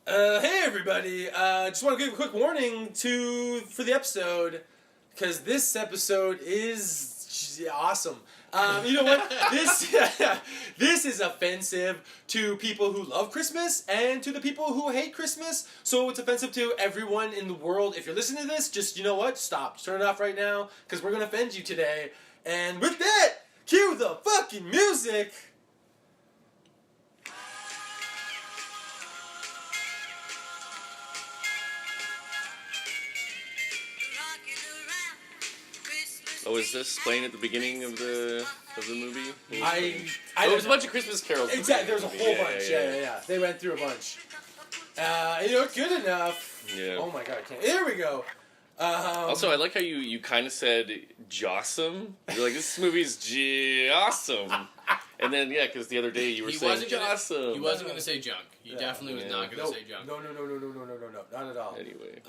Hey everybody! Just want to give a quick warning for the episode, because this episode is awesome. You know what? This is offensive to people who love Christmas and to the people who hate Christmas. So it's offensive to everyone in the world. If you're listening to this, just, you know what? Stop. Just turn it off right now, because we're gonna offend you today. And with that, cue the fucking music. Oh, is this playing at the beginning of the movie? It was a bunch of Christmas carols. Exactly, there was a whole bunch. Yeah. They went through a bunch. Good enough. Yeah. Oh my god, I can't. There we go. Also, I like how you kind of said "jawsome." You're like, this movie's jawsome. And then, yeah, because the other day you were saying jawsome. He wasn't going to say junk. He definitely was not going to say junk. No, not at all. Anyway.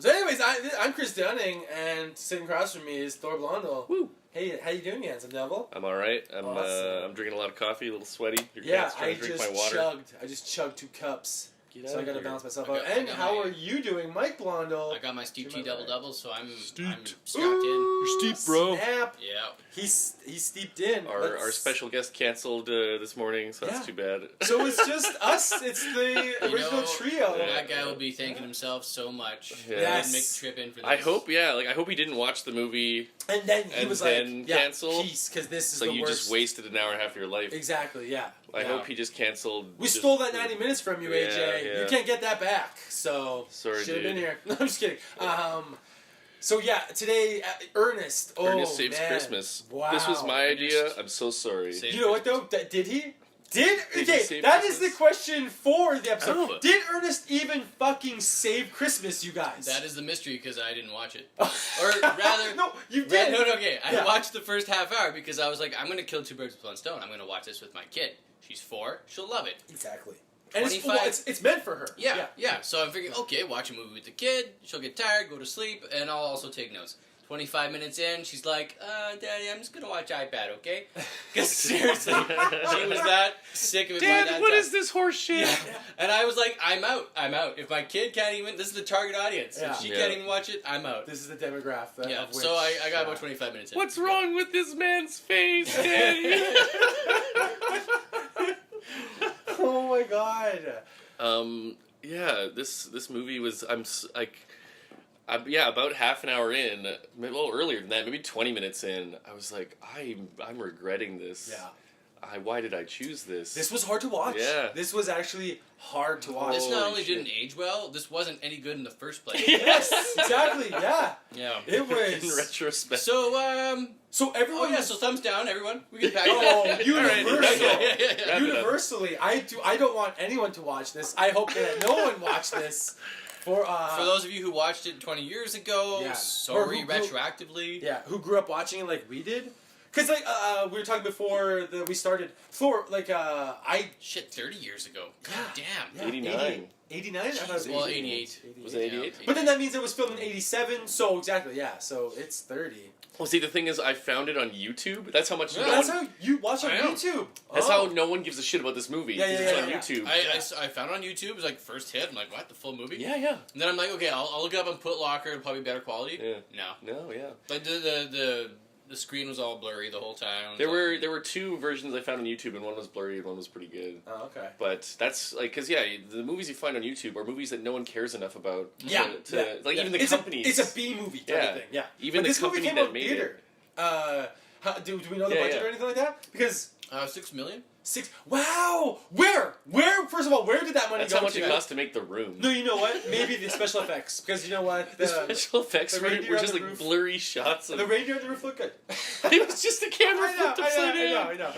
So anyways, I'm Chris Dunning, and sitting across from me is Thor Blondel. Woo. Hey, how you doing, handsome devil? I'm all right. I'm drinking a lot of coffee, a little sweaty. Your cat's trying to drink my water. I just chugged 2 cups. So I gotta balance myself out. And how are you doing, Mike Blondel? I got my Steep Tea double, so I'm strapped in. You're steep, bro. Snap. Yeah. He's steeped in. Our special guest canceled this morning, so that's too bad. So it's just us. It's the original trio. That guy will be thanking himself so much. Yeah. Yes. Make the trip in for this. I hope he didn't watch the movie. And then he was cancel. Because this is so the you worst. just wasted an hour and a half of your life. Exactly. Yeah. I hope he just canceled. We stole that 90 minutes from you, AJ. Yeah. You can't get that back. So sorry, should have been dude. here. No, I'm just kidding. So yeah, today Ernest. Ernest Saves Christmas. Wow. This was my idea. I'm so sorry. You know what though? Did he? Did he Okay, save that Christmas? is the question for the episode. Oh. Did Ernest even fucking save Christmas, you guys? That is the mystery, because I didn't watch it. Or rather... No, you did. No, okay. I watched the first half hour because I was like, I'm going to kill 2 birds with 1 stone. I'm going to watch this with my kid. She's 4. She'll love it. Exactly. And it's meant for her. Yeah. So I'm figuring, okay, watch a movie with the kid. She'll get tired, go to sleep, and I'll also take notes. 25 minutes in, she's like, Daddy, I'm just going to watch iPad, okay? Because seriously, she was that sick of it. Dad, what is this horse shit? Yeah. And I was like, I'm out. If my kid can't even, this is the target audience. If she can't even watch it, I'm out. This is the demographic. Yeah, so I got about 25 minutes in. What's wrong with this man's face, Daddy? Oh my god. Yeah, this movie was, about half an hour in, a little earlier than that, maybe 20 minutes in, I was like, I'm regretting this. Yeah. Why did I choose this? This was hard to watch. Yeah. This was actually hard to watch. This not only didn't age well, this wasn't any good in the first place. Yes, exactly, yeah. Yeah. It was. In retrospect. So everyone so thumbs down, everyone. We can pack universally, I don't want anyone to watch this. I hope that no one watched this. For those of you who watched it 20 years ago, sorry, retroactively. Yeah, who grew up watching it like we did. Because, we were talking before we started. Thor, 30 years ago. God damn. 89. 89? I thought it was 88. Was it 88? But then that means it was filmed in 87, so exactly, yeah. So it's 30. Well, see, the thing is, I found it on YouTube. That's how much. That's how you watch on YouTube. That's how no one gives a shit about this movie. It's on YouTube. I found it on YouTube. It was like first hit. I'm like, what? The full movie? Yeah. And then I'm like, okay, I'll look it up on Put Locker. It'll probably be better quality. Yeah. No, yeah. But the screen was all blurry the whole time. There were 2 versions I found on YouTube, and one was blurry and one was pretty good. Oh, okay. But that's because the movies you find on YouTube are movies that no one cares enough about. Even the companies. It's a B movie type of thing. Yeah. Even the company that made it. Do we know the budget or anything like that? Because $6 million. 6. Wow. Where? First of all, where did that money go to? That's how much it cost to make The Room. No, you know what? Maybe the special effects. Because you know what? The special effects were just like blurry shots. The reindeer on the roof looked good. It was just the camera flipped upside down. I know.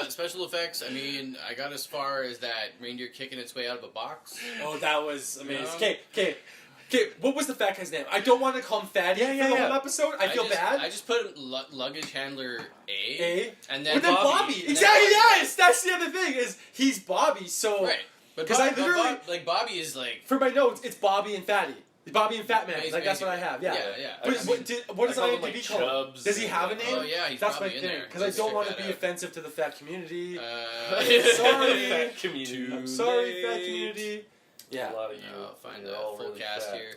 Special effects. I mean, I got as far as that reindeer kicking its way out of a box. Oh, that was amazing. Okay, what was the fat guy's name? I don't want to call him Fatty for the whole episode. I feel bad. I just put luggage handler A. And then Bobby. Exactly, yes! That's the other thing, is he's Bobby, so... Right. Because I literally... Bobby is like... For my notes, it's Bobby and Fatty. Bobby and Fat Man. He's Like that's what I basically- have. Yeah. What does I call him, IMDb like, call him? Chubbs Does he have a and- name? Oh yeah, he's That's my probably in thing there. because I Let's don't check want to that be out. offensive to the fat community. Sorry. Fat community. I'm sorry, fat community. Yeah. A lot of you. I'll find the You're all full really cast fat. here.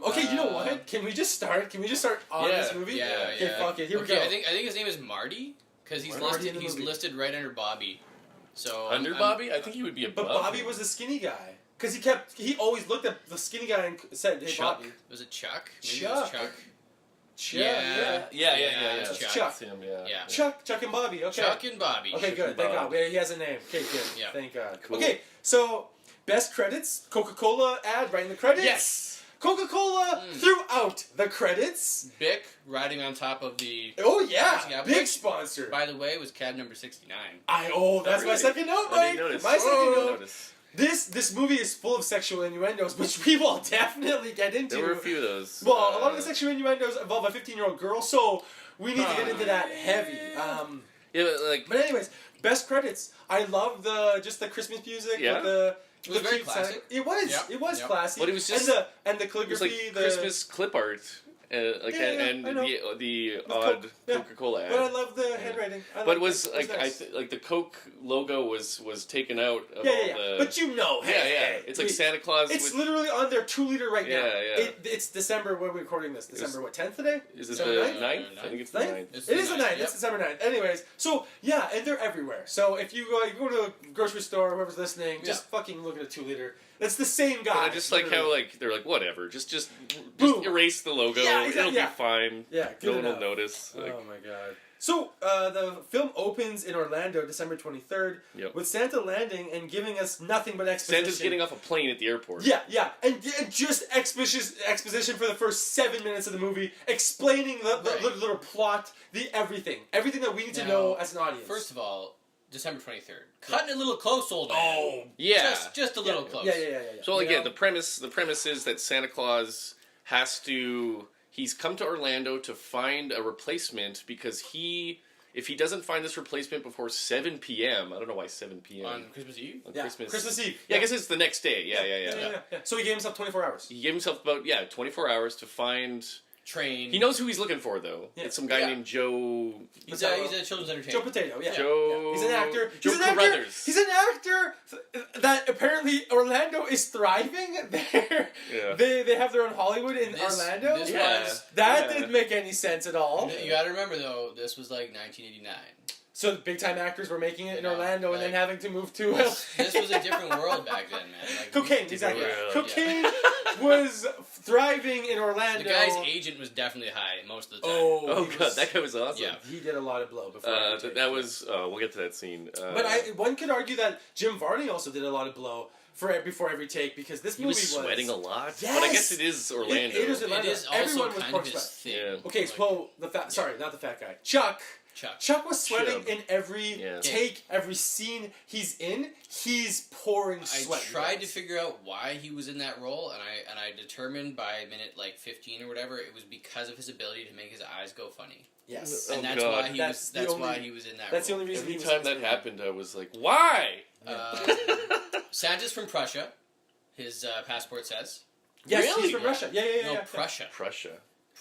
Okay, you know what? Can we just start? Can we just start on Yeah. this movie? Yeah, Okay, yeah. fuck it. Here Okay, we go. I think his name is Marty because he's Marty listed. in the He's movie. listed right under Bobby. So Under Bobby? I think he would be But above. Bobby him. was the skinny guy. Because he always looked at the skinny guy and said, "Hey, Chuck. Bobby." Was it Chuck? Maybe Chuck. It was Chuck. Yeah. Yeah. It's Chuck. That's him, yeah. Yeah. Chuck and Bobby. Okay. Chuck and Bobby. Okay, good. Thank God. He has a name. Okay, good. Yeah. Thank God. Cool. Okay, so best credits: Coca-Cola ad right in the credits. Yes! Coca-Cola throughout the credits. Bic riding on top of the. Oh yeah, Yeah, big which, sponsor. By the way, was cab number 69. That's my Really? second note, I Mike. didn't notice. My second I didn't note. notice. This movie is full of sexual innuendos, which we will definitely get into. There were a few of those. Well, a lot of the sexual innuendos involve a 15-year-old girl, so we need to get into that heavy. Yeah, but like... But anyways, best credits. I love the Christmas music. Yeah. With the It was very cute classic. Santa. It was. Yep. It was Yep. classy. But it was just- and the It was calligraphy. like the Christmas clip art. And I know. the With odd Coke, yeah. Coca-Cola ad. But I love the handwriting. But it was like nice. like the Coke logo was taken out of Yeah. all the. But you know, hey, It's like Santa Claus. It's with, literally on their 2-liter right now. Yeah. It's December when we're recording this. December 10th today? Is it December the 9th? 9th? I think it's the 9th. It's It is the 9th. Yep. It's December 9th. Anyways, so yeah, and they're everywhere. So if you go to a grocery store, whoever's listening, just fucking look at a 2-liter. It's the same guy. But I just like how literally. like they're like whatever, just Boom. erase the logo. Yeah, exactly, It'll yeah. be fine. Yeah, No good one will enough. notice. Like, Oh my god. So the film opens in Orlando, December 23rd, Yep. with Santa landing and giving us nothing but exposition. Santa's getting off a plane at the airport. Yeah, and just exposition for the first 7 minutes of the movie, explaining the little plot, everything that we need to know as an audience. First of all, December 23rd. Cutting it a little close, old man. oh, Yeah. Just a little close. yeah. So like You yeah, know? the premise is that Santa Claus he's come to Orlando to find a replacement because if he doesn't find this replacement before 7 p.m. I don't know why 7 p.m. On Christmas Eve? on Yeah, Christmas Eve. Yeah, I guess it's the next day. Yeah. So he gave himself 24 hours. He gave himself about 24 hours to find. Train. He knows who he's looking for though. Yeah. It's some guy Yeah. named Joe. He's a children's entertainer. Joe Potato, yeah. Joe. He's an actor. Joe He's an actor. Carruthers. He's an actor that apparently Orlando is thriving. Yeah. They have their own Hollywood in This- Orlando. this Yeah. was... That Yeah. didn't make any sense at all. You gotta remember, though, this was like 1989. So big time actors were making it in Yeah, Orlando and then like- having to move to This was a different world back then, man. Like, cocaine. we- Exactly. world, Cocaine was thriving in Orlando. The guy's agent was definitely high most of the time. Oh he god, was- that guy was awesome. Yeah. He did a lot of blow before. That was. We'll get to that scene. But one could argue that Jim Varney also did a lot of blow before every take because this He movie was sweating a lot. Yes! But I guess it is Orlando. It is It Orlando. is also Everyone was kind pork of his sweat. thing. Yeah. Okay, so sorry, not the fat guy. Chuck Chuck. was sweating Chub. in every Yeah. take, every scene he's in. He's pouring I sweat. tried to figure out why he was in that role, and I determined by minute like 15 or whatever it was because of his ability to make his eyes go funny, Yes. Oh, and that's God. why he That's was. the That's only- why he was in that. That's the role. only reason. Every he was time on that screen. happened, I was like, why? Santa's from Prussia. His passport says Yes, Really? he's from Yeah. Russia. Yeah. no Prussia. Prussia.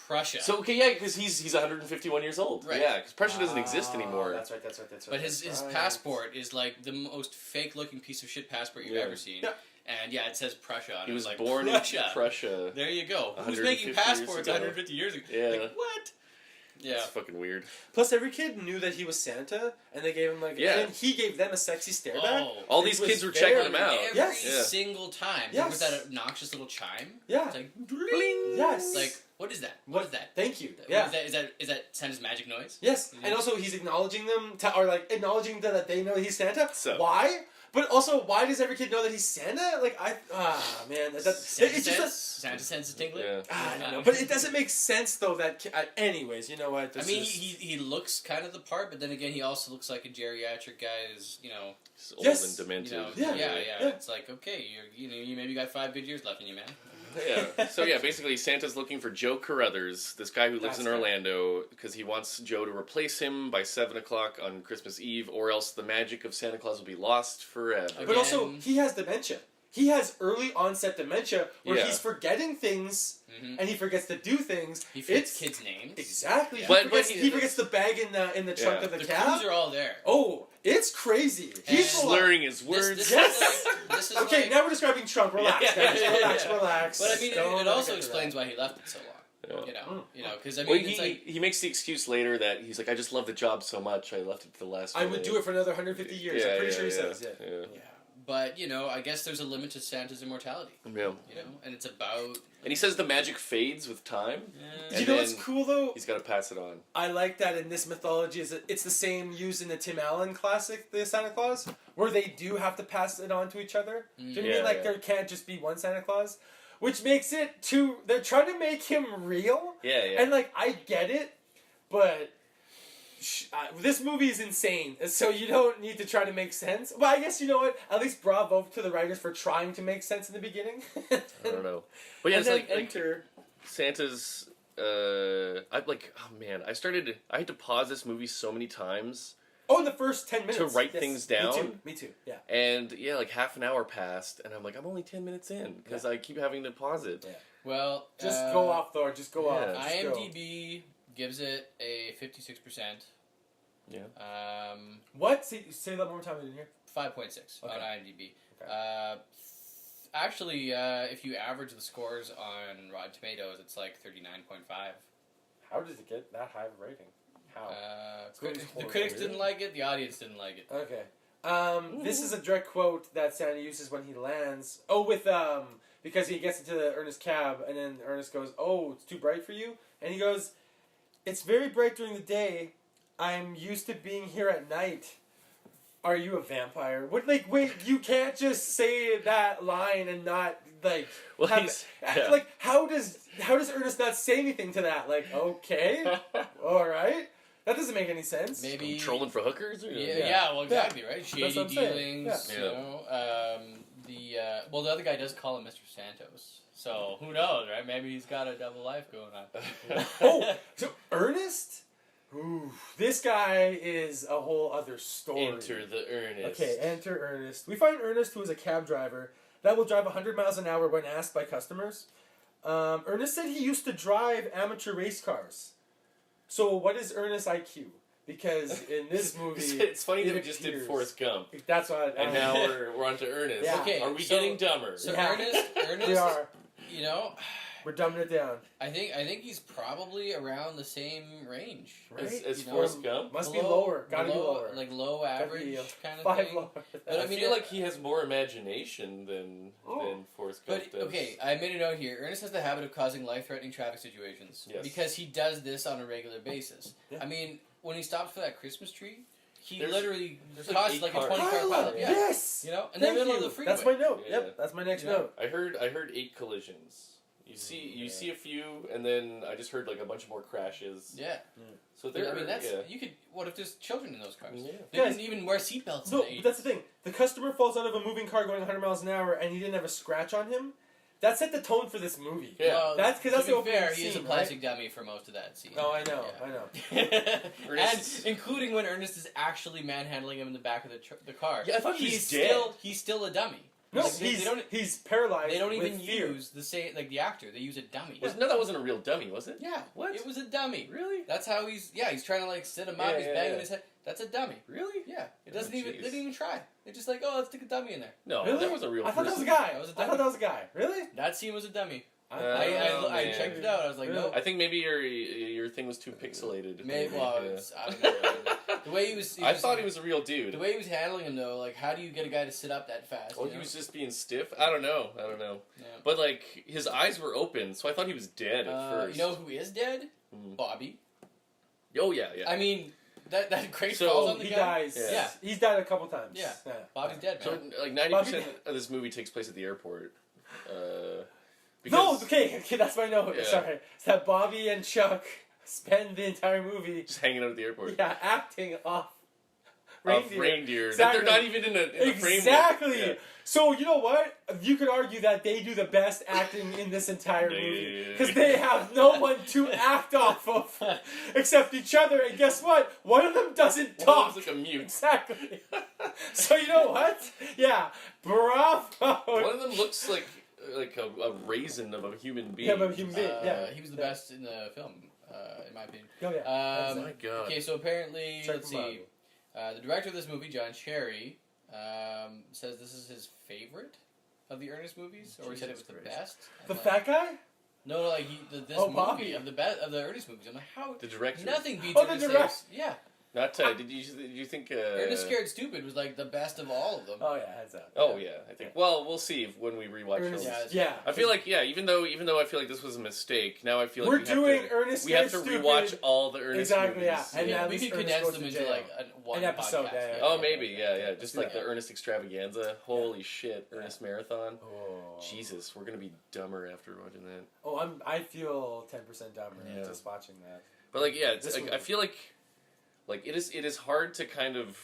Prussia. So okay, yeah, because he's 151 years old. Right. Yeah, because Prussia doesn't exist anymore. That's right. But his right. passport is like the most fake looking piece of shit passport you've Yeah. ever seen. Yeah. And yeah, it says Prussia on it. He was like, born Prussia. in Prussia. There you go. Who's 150 making years passports ago. 150 years ago? Yeah. Like, what? Yeah. It's fucking weird. Plus, every kid knew that he was Santa, and they gave him Yeah. and he gave them a sexy stare back. Oh. All It these was kids were very- checking him out. Every Yes. Yeah. single time. Yes. There was that obnoxious little chime. Yeah. It's like, Bling. Yes. like, what is that? What is that? Thank you. What Yeah. Is that Santa's magic noise? Yes, Mhm. and also he's acknowledging them, or like acknowledging that they know he's Santa. So- Why? But also, why does every kid know that he's Santa? Like man, it's just Santa sense is tingling. Yeah. I don't know, but it doesn't make sense though. Anyways, you know what? I mean, he looks kind of the part, but then again, he also looks like a geriatric guy who's, He's old Yes. and demented. you know, Yeah. yeah. It's like, okay, you maybe got 5 good years left in you, man. Yeah. So yeah, basically Santa's looking for Joe Carruthers, this guy who lives That's in right. Orlando, because he wants Joe to replace him by 7 o'clock on Christmas Eve, or else the magic of Santa Claus will be lost forever. But also, Again. he has dementia. he has early onset dementia where Yeah. he's forgetting things and he forgets to do things. He forgets kids' names. Exactly. Yeah. He forgets the bag in the trunk of the The cab. clues are all there. Oh, it's crazy. He's full of- slurring his words. This Yes. is Okay, like, now we're describing trunk. Relax, Yeah. guys. Yeah. Relax. But I mean, Don't it also get to explains that. why he left it so long. Yeah. You know, because I Well, mean, it's like he makes the excuse later that he's like, I just love the job so much, I left it to the last I would minute. do it for another 150 years. I'm pretty sure he says. Yeah. yeah. But you know, I guess there's a limit to Santa's immortality. Yeah. You know, and it's about. And he says the magic fades with time. Yeah. Do And you know what's then cool though? He's got to pass it on. I like that in this mythology is that it's the same used in the Tim Allen classic, the Santa Claus, where they do have to pass it on to each other. Do you know what I mean? Yeah, Like yeah. there can't just be one Santa Claus, which makes it too. They're trying to make him real, Yeah, yeah. and like I get it, but this movie is insane. So you don't need to try to make sense. Well, I guess you know what? At least bravo to the writers for trying to make sense in the beginning. I don't know. But yeah, and it's then like enter. Santa's. I like. Oh man, I had to pause this movie so many times, Oh, in the first 10 minutes to write yes. things down. Me too. Yeah. and yeah, like half an hour passed, and I'm like, I'm only 10 minutes in because I keep having to pause it. Yeah. Well, Just go off, Thor. Just go yeah. off. Just go. IMDb gives it a 56%. Yeah. What? Say that one more time. I didn't hear. 5.6 on Okay. IMDb. Okay. Actually, if you average the scores on Rotten Tomatoes, it's like 39.5. How does it get that high of a rating? How? The horrible. critics didn't like it. The audience didn't like it. Okay. This is a direct quote that Santa uses when he lands. Oh, because he gets into the Ernest cab, and then Ernest goes, "Oh, it's too bright for you," and he goes, "It's very bright during the day. I'm used to being here at night. Are you a vampire?" What? Like, wait, you can't just say that line and not like. Well, Like, how does Ernest not say anything to that? Like, okay, all right, that doesn't make any sense. Maybe Trolling for hookers? Or? Yeah, well, exactly, right? That's Shady what I'm saying. dealings, Yeah. you know. The other guy does call him Mr. Santos, so who knows, right? Maybe he's got a double life going on. Oh, so Ernest? Ooh, this guy is a whole other story. Enter the Ernest. Okay, enter Ernest. We find Ernest, who is a cab driver that will drive 100 miles an hour when asked by customers. Ernest said he used to drive amateur race cars. So what is Ernest's IQ? Because in this movie, it's funny that we it just did appears- Forrest Gump, That's what. and now we're on to Ernest. Yeah. Okay, Are we so- getting dumber? So Yeah. Ernest, We are. you know, We're dumbing it down. I think he's probably around the same range. Right? As You know, Forrest Gump? Must be lower. Gotta be below- lower. Like low Gotta average be kind of 5 thing. lower. But I I mean, feel like he has more imagination than Forrest Gump But does. okay, I made a note here. Ernest has the habit of causing life-threatening traffic situations Yes. because he does this on a regular basis. Yeah. I mean, when he stopped for that Christmas tree, he There's literally like caused 8 like a cars. 20-car Pilot, pileup. Yeah. Yes. You know, in the Thank middle you. of the freeway. That's my note. Yeah. Yep, that's my next You know? note. I heard 8 collisions. You see a few, and then I just heard like a bunch more crashes. Yeah. So But, there, I mean, that's yeah. you could. What if there's children in those cars? Yeah. They Guys, didn't even wear seatbelts. No, in the but that's 80s. the thing. The customer falls out of a moving car going 100 miles an hour, and he didn't have a scratch on him. That set the tone for this movie. Yeah. Well, That's 'cause that's to the be opening fair, he is a scene, plastic dummy for most of that scene. Oh, I know, Yeah. I know. and Ernest- including when Ernest is actually manhandling him in the back of the car. Yeah, I thought he was he's dead. still a dummy. No, Like, they don't. he's paralyzed. They don't with even fear. use the same like the actor. They use a dummy. No, that wasn't a real dummy, was it? Yeah. What? It was a dummy. Really? That's how he's. Yeah, he's trying to like sit him up. Yeah, He's yeah, banging yeah. his head. That's a dummy. Really? Yeah. It Oh, doesn't even. They jeez. didn't even try. They're just like, oh, let's stick a dummy in there. No, Really? that was a real I thought that was a person. guy. That was a I thought dummy. that was a guy. Really? That scene was a dummy. Oh, I man. checked it out. I was like, Really? nope. I think maybe your thing was too pixelated. Maybe. Well, Yeah. it's, I don't know. The way he was. I thought he was a real dude. The way he was handling him, though, like, how do you get a guy to sit up that fast? Well, you he know? was just being stiff. I don't know. Yeah. But like his eyes were open, so I thought he was dead at first. You know who is dead? Hmm. Bobby. Oh yeah, yeah. I mean, that crate So- falls on the He guy. dies. Yeah. He's died a couple times. Yeah. Bobby's dead, So man. like 90% of this movie takes place at the airport. No, Because okay, that's my note. Yeah. Sorry. It's that Bobby and Chuck spend the entire movie just hanging out at the airport. acting off reindeer. Exactly. They're not even in the frame. Exactly. Yeah. So you know what? You could argue that they do the best acting in this entire movie because they have no one to act off of except each other. And guess what? One of them doesn't talk. One's like a mute. Exactly. So you know what? Yeah, bravo. One of them looks like a raisin of a human being. Yeah, but a human being. Yeah, he was the best in the film, in my opinion. Oh yeah. Oh my god. Okay, so apparently, let's see. The director of this movie, John Cherry, says this is his favorite of the Ernest movies, or he said it was the best. The fat guy? No, like this Bobby. movie of the Ernest movies. I'm like, how? The director. Nothing beats the Ernest. director. Yeah. Not did you think Ernest Scared Stupid was like the best of all of them. Oh yeah, heads up. Oh yeah, I think. Well, we'll see when we rewatch Ernest, films. yeah. I feel like even though I feel like this was a mistake, now I feel like Ernest we have Scared to Stupid. rewatch all the Ernest Exactly, movies. yeah. And Yeah, at we least could Ernest condense goes them to into jail. like one An episode, podcast. yeah. Oh, maybe, yeah. Just like Yeah. the Ernest Extravaganza. Holy shit, Ernest Marathon. Oh. Jesus, we're gonna be dumber after watching that. Oh, I feel 10% dumber Yeah. just watching that. But like, yeah, it's This like movie. I feel like it is hard to kind of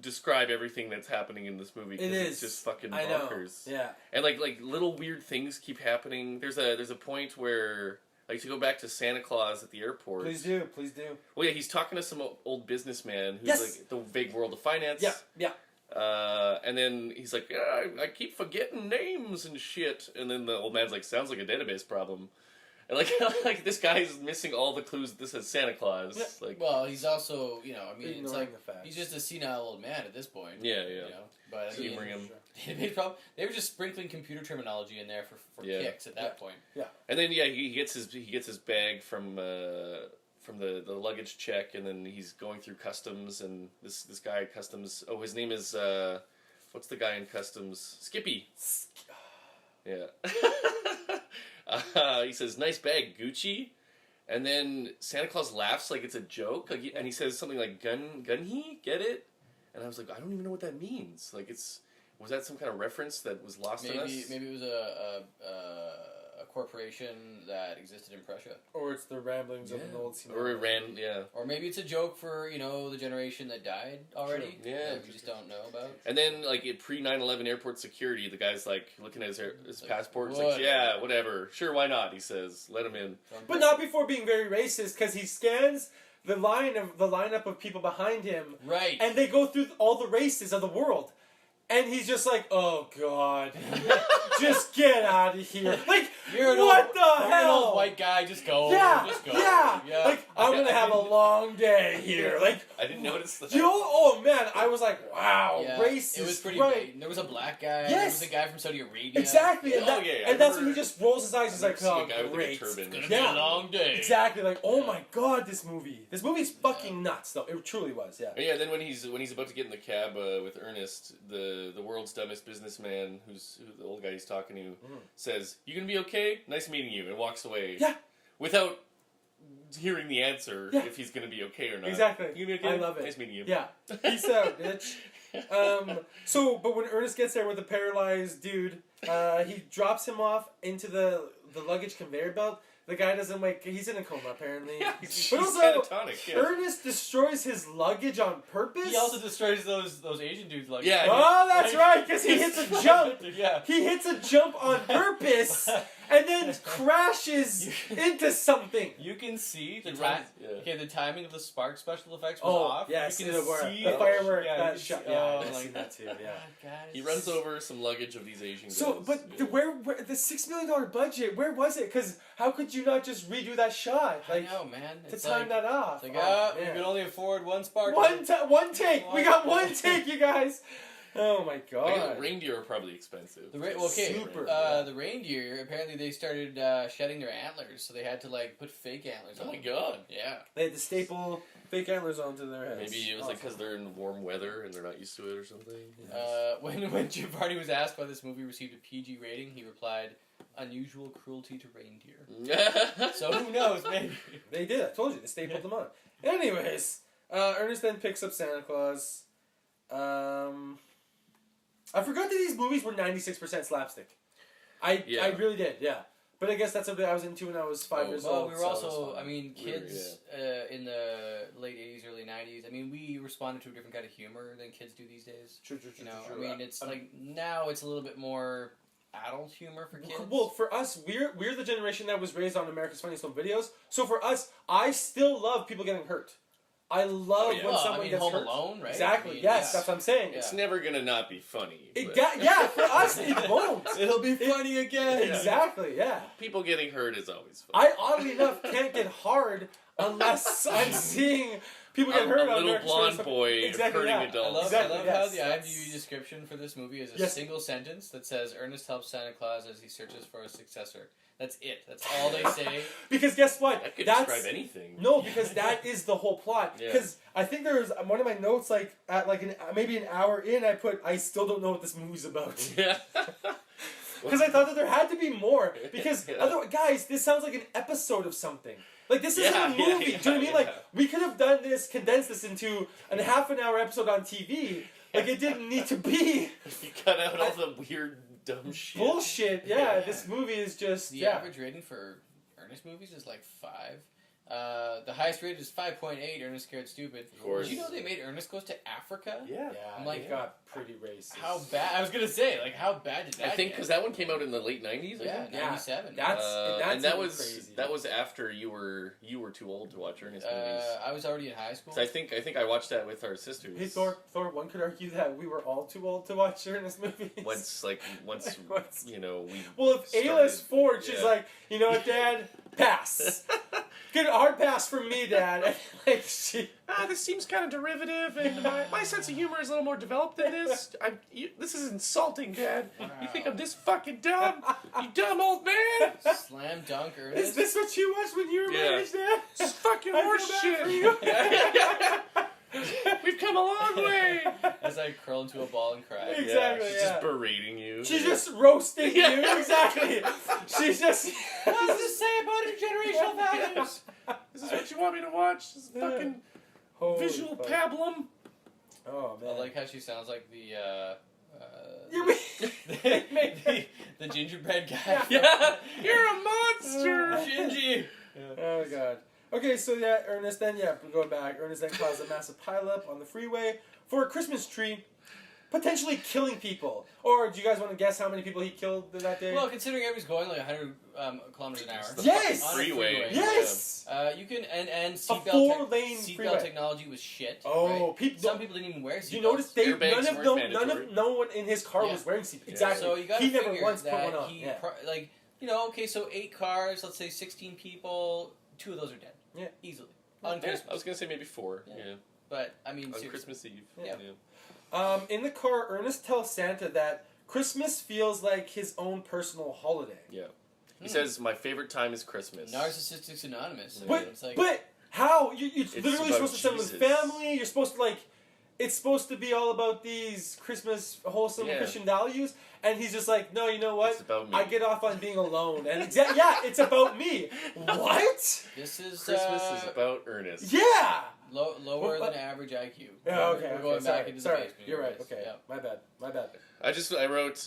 describe everything that's happening in this movie. It It's is just fucking I know. bonkers. Yeah. And like little weird things keep happening. There's a point where, like, to go back to Santa Claus at the airport. Please do. Well, yeah, he's talking to some old businessman who's Yes. like the vague world of finance. Yeah. And then he's like, yeah, I keep forgetting names and shit. And then the old man's like, sounds like a database problem. And like this guy's missing all the clues that this is Santa Claus. Yeah. Like, Well, he's also, it's Ignoring like the facts. he's just a senile old man at this point. yeah. You know? But I mean, Humoring him. database problem. They were just sprinkling computer terminology in there for Yeah. kicks at that point. And then he gets his bag from the luggage check, and then he's going through customs, and this guy at customs. Oh, his name is what's the guy in customs? Skippy. Yeah. He says, "Nice bag, Gucci," and then Santa Claus laughs like it's a joke, and he says something like "gun he get it," and I was like, I don't even know what that means. Like, was that some kind of reference that was lost on us? Maybe it was a corporation that existed in Prussia. Or it's the ramblings of an old senile. Or it ran, yeah. Or maybe it's a joke for, the generation that died already. Sure. Yeah. That we just don't know about. And then, like, at pre-9/11 airport security, the guy's, like, looking at his passport. He's whatever. like, yeah, whatever. Sure, why not? He says, let him in. But not before being very racist, because he scans the lineup of people behind him, Right. and they go through all the races of the world, and he's just like, "Oh God, just get out of here!" Like, You're an what old, the you're hell? an old white guy, just go. Yeah, Just go. yeah. Like, I'm gonna I have a didn't- long day here. Like, I didn't notice that. oh man, I was like, wow, Yeah, racist. it was pretty right. big. There was a black guy. Yes. There was a guy from Saudi Arabia. Exactly, and, Oh, that, yeah, I and that's when remember- he just rolls his eyes. He's like, Seeing "Oh, a guy with, like, a great." turban. It's gonna Yeah. be a long day. Exactly, like, oh my God, this movie's fucking nuts. Though it truly was, yeah. And yeah, then when he's about to get in the cab with Ernest, the world's dumbest businessman, who's the old guy he's talking to, says, "You gonna be okay? Nice meeting you," and walks away. Yeah. Without hearing the answer Yeah. if he's gonna be okay or not. Exactly. You gonna be okay? I love it. Nice meeting you. Yeah. Peace out, bitch. But when Ernest gets there with the paralyzed dude, he drops him off into the luggage conveyor belt. The guy doesn't wake. He's in a coma apparently. Yeah, he's But also, catatonic. Yeah. Ernest destroys his luggage on purpose. He also destroys those Asian dudes. Like, Yeah. Oh, that's right, because he hits a jump. Yeah. He hits a jump on purpose and then crashes into something. You can see the He time. runs- yeah. Okay, the timing of the spark special effects was Oh, off. yes, you the can see firework Yeah, you that can shot. see- Yeah, oh, I've like- seen that too. Yeah. God, He runs over some luggage of these Asian So, guys. but where the $6 million budget? Where was it? Because how could you not just redo that shot? I Like know, man. to It's time like, that off. It's like, Oh, we man. can only afford one spark. one take. We got one take, you guys. Oh my I guess God. reindeer are probably expensive. Super. The reindeer apparently they started shedding their antlers, so they had to like put fake antlers Oh on. my God. Yeah. They had to staple fake antlers onto their heads. Maybe it was like because they're in warm weather and they're not used to it or something. When Giovanni was asked why this movie received a PG rating, he replied, "Unusual cruelty to reindeer." So who knows? Maybe. They did. I told you. They stapled them on. Anyways, Ernest then picks up Santa Claus. I forgot that these movies were 96% slapstick. I really did, yeah. But I guess that's something I was into when I was 5 years Well, old. we were so it was also, fun. I mean, kids in the late 80s, early 90s, I mean, we responded to a different kind of humor than kids do these days. True. You know, I mean, it's like, now it's a little bit more adult humor for kids. Well, for us, we're the generation that was raised on America's Funniest Home Videos. So for us, I still love people getting hurt. I love when someone gets Home hurt. Alone, right? Exactly. I mean, yes, that's what I'm saying. It's never gonna not be funny. For us, it won't. It'll be funny again. Exactly. Yeah. People getting hurt is always fun. I oddly enough can't get hard unless I'm seeing people get hurt. A on little America's blonde Funniest Home- boy Exactly, hurting yeah. adults. I love how the yes. IMDb description for this movie is a Yes. single sentence that says Ernest helps Santa Claus as he searches for a successor. That's it. That's all they say. Because guess what? That could That's describe anything. No, because that is the whole plot. Yeah. Because I think there's one of my notes, like at maybe an hour in, I put, I still don't know what this movie's about. Yeah. Because I thought that there had to be more. Because Yeah. otherwise, guys, this sounds like an episode of something. Like this isn't a movie. Yeah, Do you know what I mean? yeah. Like we could have done this, condensed this into a half-an-hour episode on TV. Like it didn't need to be If you cut out all the weird, dumb shit. bullshit. Yeah, this movie is just The average rating for Ernest movies is like 5. The highest rated is 5.8. Ernest Scared Stupid. Of course. Did you know they made Ernest Goes to Africa? Yeah. Yeah, I'm like, it got pretty racist. How bad? I was gonna say, like, how bad did that? I think get? because that one came out in the late '90s. I Yeah, think. 97. That's and that even was crazy. that was after you were too old to watch Ernest movies. I was already in high school. So I think I watched that with our sisters. Hey Thor, one could argue that we were all too old to watch Ernest movies. Once you know we. Well, if A-list started- Ford, she's yeah. like, you know what, Dad? Pass. Good hard pass from me, Dad. Like she. This seems kind of derivative, and my sense of humor is a little more developed than this. This is insulting, Dad. You think I'm this fucking dumb? You dumb old man! Slam dunk Is Ernest. this what you watched when you were my Yeah. age, Dad? This is fucking I feel horse bad shit. for you. We've come a long way. As I curl into a ball and cry. Exactly, She's yeah. just berating you. She's just roasting Yeah. you. Exactly. She's just. What does this say about intergenerational values? This is what you want me to watch? This fucking Holy visual fuck. pablum. Oh I man. like how she sounds like the You mean- the gingerbread guy. Yeah, you're a monster. Gingy. Oh god. Okay, so yeah, Ernest then going back. Ernest then caused a massive pileup on the freeway for a Christmas tree, potentially killing people. Or do you guys want to guess how many people he killed that day? Well, considering everybody's going like 100 kilometers an hour. The Yes! fucking freeway. Yes. You can and seatbelt four-lane freeway. seatbelt technology was shit. Oh, right? people. Some people didn't even wear seatbelts. Do you notice they Airbags weren't mandatory. no one in his car Yeah. was wearing seatbelts. Yeah. Exactly. So you got to he figure never once put that one on. he Yeah. okay, so 8 cars, let's say 16 people, 2 of those are dead. Yeah. Easily. On Yeah, Christmas. I was gonna say maybe 4. Yeah. Yeah. But I mean, On seriously. Christmas Eve. Yeah. In the car, Ernest tells Santa that Christmas feels like his own personal holiday. Yeah. He says, "My favorite time is Christmas." Narcissistics Anonymous. I But mean, it's like, how you're literally about supposed to spend with Jesus. family. You're supposed to it's supposed to be all about these Christmas wholesome Yeah. Christian values, and he's just like, no, you know what? It's about me. I get off on being alone, and it's about me. What? this is Christmas is about Ernest. Yeah. lower Well, than average IQ. Yeah. Okay. We're going sorry, back into sorry. the basement. You're right. anyways. Okay. Yeah. My bad. I wrote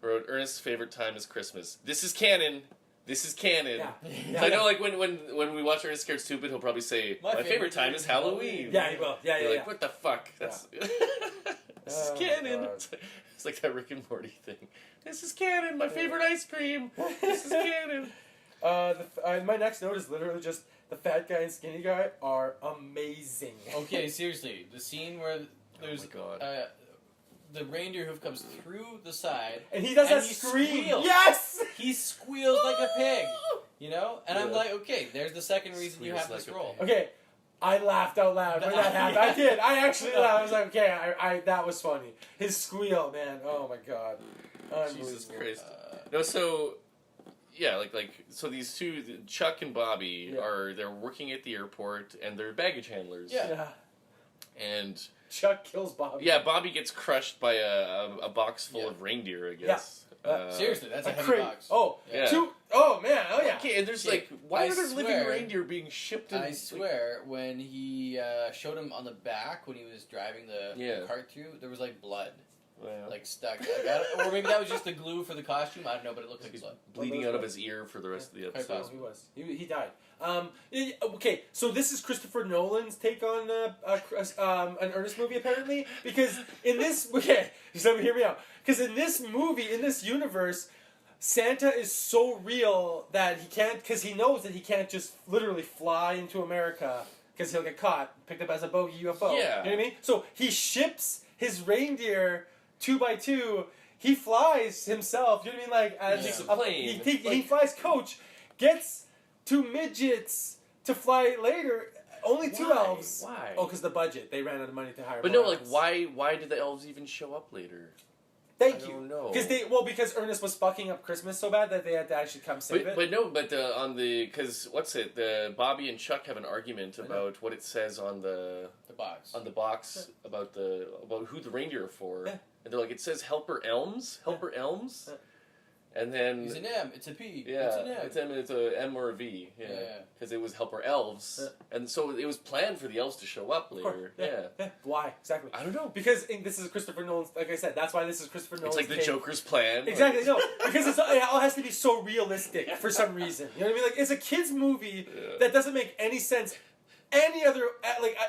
wrote Ernest's favorite time is Christmas. This is canon. This is canon. Yeah. I know, like when we watch Ernest Scared Stupid, he'll probably say, "My favorite time is Halloween." Yeah, he will. Yeah, You're yeah. like, what the fuck? That's this Oh, is canon. God. It's like that Rick and Morty thing. This is canon. My favorite ice cream. This is canon. My next note is literally just the fat guy and skinny guy are amazing. Okay, seriously, the scene where there's Oh my God. the reindeer hoof comes through the side. And he does And that he scream. squeals. Yes. He squeals like a pig, you know. And I'm Yeah. like, okay, there's the second reason you Squeals have this like a role. pig. Okay, I laughed out loud when that happened. I did. I actually laughed. I was like, okay, I that was funny. His squeal, man. Oh my god. Jesus Unbelievable. Christ. No, so yeah, so these two, Chuck and Bobby, Yeah. they're working at the airport and they're baggage handlers. Yeah. Yeah. And Chuck kills Bobby. yeah, Bobby gets crushed by a box full Yeah. of reindeer, I guess. Seriously, that's a A heavy crate. box. Oh, Yeah. Oh man. Oh yeah. Okay, and there's Yeah, why I are there living swear- reindeer being shipped in? I swear, when he showed him on the back when he was driving the Yeah. cart through, there was like blood. Well, like stuck. Or maybe that was just the glue for the costume. I don't know, but it looked like blood. bleeding out of his ear for the rest of the episode. He was. He died. Okay, so this is Christopher Nolan's take on an Ernest movie, apparently, because in this so hear me out. Because in this movie, in this universe, Santa is so real that because he knows that he can't just literally fly into America because he'll get caught, picked up as a bogey UFO. Yeah. You know what I mean? So he ships his reindeer 2x2. He flies himself. You know what I mean? Like as a plane. He flies coach, gets 2 midgets to fly later. Only 2 elves. Why? Oh, because the budget. They ran out of money to hire. But more no, like elves. why did the elves even show up later? Thank I you. don't know. Because Ernest was fucking up Christmas so bad that they had to actually come save it. Because what's it? The Bobby and Chuck have an argument about what it says on the box. About who the reindeer are for, Yeah. and they're like, it says Helper Elms, Elms, Yeah. and then It's an M. It's a P. yeah, It's an M. it's a M or a V, Yeah. because it was Helper Elves, and so it was planned for the elves to show up later. Yeah. Why exactly? I don't know. Because this is Christopher Nolan's. Like I said, that's why this is Christopher Nolan's. It's like the take. Joker's plan. Exactly. No, because it all has to be so realistic for some reason. You know what I mean? Like it's a kids movie that doesn't make any sense.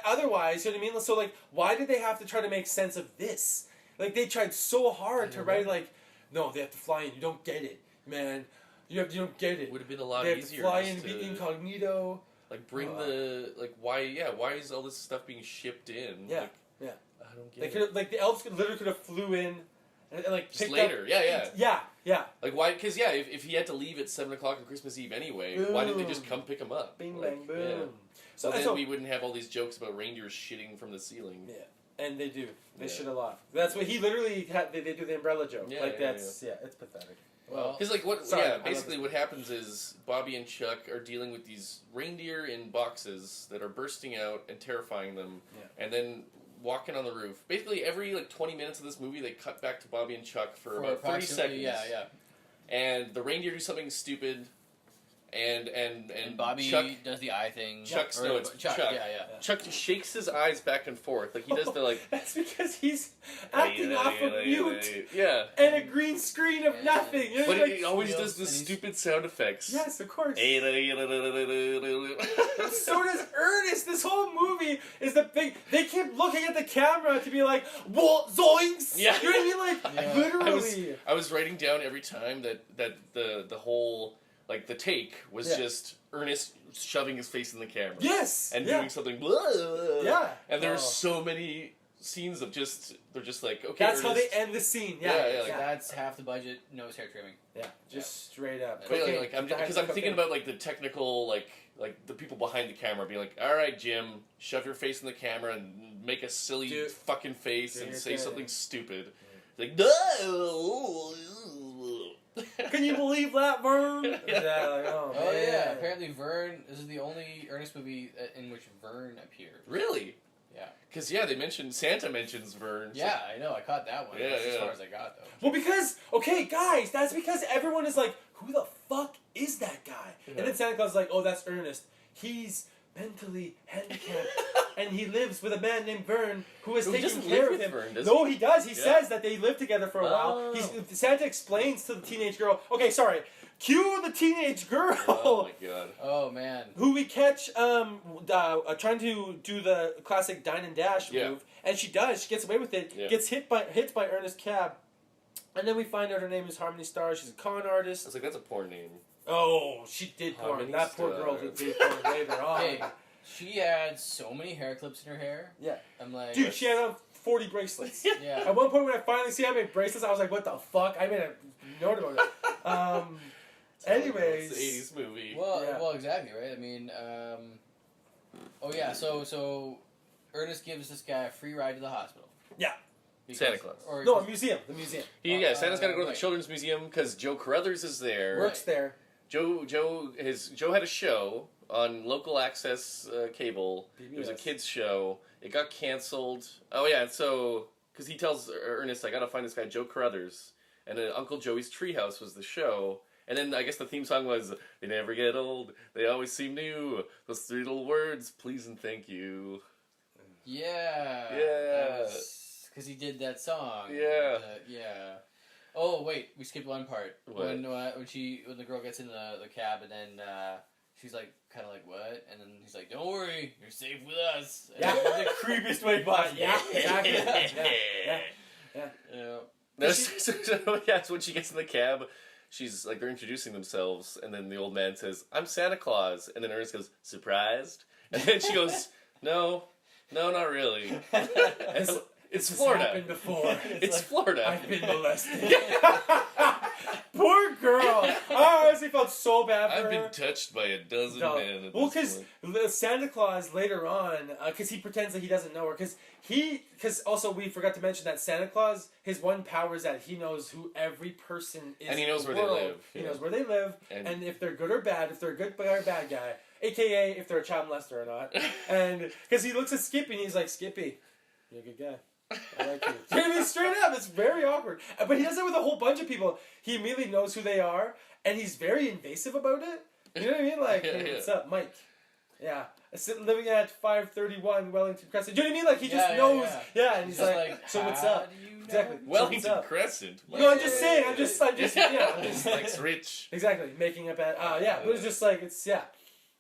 Otherwise, you know what I mean? So like, why did they have to try to make sense of this? Like they tried so hard to write like, no, they have to fly in. You don't get it, man. You don't get it. Would have been a lot They easier. have to fly just in, to, be incognito. Like bring why is all this stuff being shipped in? Yeah, Like, yeah. I don't get They it. could the elves literally could have flew in and like Just picked later, up. yeah. Yeah. Like why? Because if he had to leave at 7:00 on Christmas Eve anyway, why didn't they just come pick him up? Bing Like, bang boom. yeah. So then we wouldn't have all these jokes about reindeers shitting from the ceiling. Yeah, and they do. They Yeah. shit a lot. That's what he literally had. They do the umbrella joke. Yeah, Like yeah, that's it's pathetic. Well, Because like what? Sorry, I yeah, love basically this. what happens is Bobby and Chuck are dealing with these reindeer in boxes that are bursting out and terrifying them, and then walking on the roof. Basically, every 20 minutes of this movie, they cut back to Bobby and Chuck for about 30 seconds. Yeah. And the reindeer do something stupid, and Bobby Chuck does the eye thing. Chuck's Or- no, it's Chuck. Chuck. Yeah. Chuck just shakes his eyes back and forth like he does the like. That's because he's acting off of mute Yeah. and a green screen of nothing. You know, But like, he always squeals does the and he's- stupid sound effects. yes, of course. So So does Ernest. This whole movie is the big. They keep looking at the camera to be like, "What zoinks?" Yeah. You know what I mean? Like Yeah. literally. I was writing down every time that the whole the take was just Ernest shoving his face in the camera. Yes. And yeah. doing something. Blah. Yeah. And there's Oh. so many scenes of they're just like, okay. That's how they Ernest, end the scene. Yeah, Yeah. like That's half the budget. Nose hair trimming. Yeah. Just straight up. But, Cocaine. like, I'm Cocaine. thinking about the technical like the people behind the camera being like, all right, Jim, shove your face in the camera and make a silly Dude. fucking face Do and your say thing. something stupid. Like, no. Can you believe that, Vern? Yeah. Oh, Oh man. yeah. Apparently Vern. This is the only Ernest movie in which Vern appears. Really? Yeah. Because Santa mentions Vern. So- Yeah, I know. I caught that one. Yeah, That's as yeah. far as I got though. Well, because guys, that's because everyone is like, who the fuck is that guy? Yeah. And then Santa Claus is like, oh, that's Ernest. He's mentally handicapped, and he lives with a man named Vern who is He taking doesn't care live of with him. Vern, does No, he does. He Yeah. says that they live together for a while. Oh. Santa explains to the teenage girl. Okay, sorry. Cue the teenage girl. Oh my god. Oh man. Who we catch trying to do the classic dine and dash Yeah. move, and she does. She gets away with it. Yeah. Gets hit by Ernest Cab, and then we find out her name is Harmony Star. She's a con I artist. was like, that's a porn name. Oh, she did porn. Harmony That poor Star. girl did porn later on. Hey, she had so many hair clips in her hair. Yeah. I'm like, Dude, she had 40 bracelets. Yeah. At one point, when I finally see how many bracelets, I was like, "What the fuck?" I made a note about it. Anyways, It's the 80s movie. Well, Yeah. well, exactly, right? I mean, oh yeah, so Ernest gives this guy a free ride to the hospital. Yeah. Santa Claus. Or no, a museum. The museum Santa's got to go to the right. children's museum because Joe Carruthers is there. works there. Joe had a show on local access cable. It was a PBS. kids show. It got canceled. Oh yeah, so because he tells Ernest, I gotta find this guy Joe Carruthers, and then Uncle Joey's Treehouse was the show. And then I guess the theme song was "They never get old, they always seem new. Those 3 little words, please and thank you." Yeah. Yeah. because he did that song. Yeah. Yeah. Oh wait, we skipped one part. What? When the girl gets in the cab and then she's like kind of like what, and then he's like, "Don't worry, you're safe with us." And Yeah. the creepiest way possible. Yeah, exactly. Yeah. No, so when she gets in the cab, she's like, they're introducing themselves, and then the old man says, "I'm Santa Claus," and then Ernest goes, "Surprised?" And then she goes, No, not really. It's Florida. Happened before. It's like, Florida. I've been molested. Poor girl. I honestly felt so bad for I've her. been touched by a dozen men. At Well, this because point. Santa Claus later on, because he pretends that he doesn't know her, because also we forgot to mention that Santa Claus, his one power is that he knows who every person is, And he knows in the where they world. live, He yeah. knows where they live, and if they're good or bad, if they're a good guy or bad guy, aka if they're a child molester or not. And because he looks at Skippy and he's like, "Skippy, you're a good guy. I like you." You know what I mean? Straight up, it's very awkward. But he does it with a whole bunch of people. He immediately knows who they are, and he's very invasive about it. You know what I mean? Like, Yeah, "Hey, yeah. what's up, Mike? Yeah, living at 531 Wellington Crescent." Do you know what I mean? Like, he just Yeah, knows. yeah. Yeah, and he's Just like, "So what's how up?" do you know? Exactly. So Wellington what's up? Crescent. No, I'm just saying. I'm just yeah. I'm just Like rich. exactly making up at. Yeah, but it's just like it's yeah.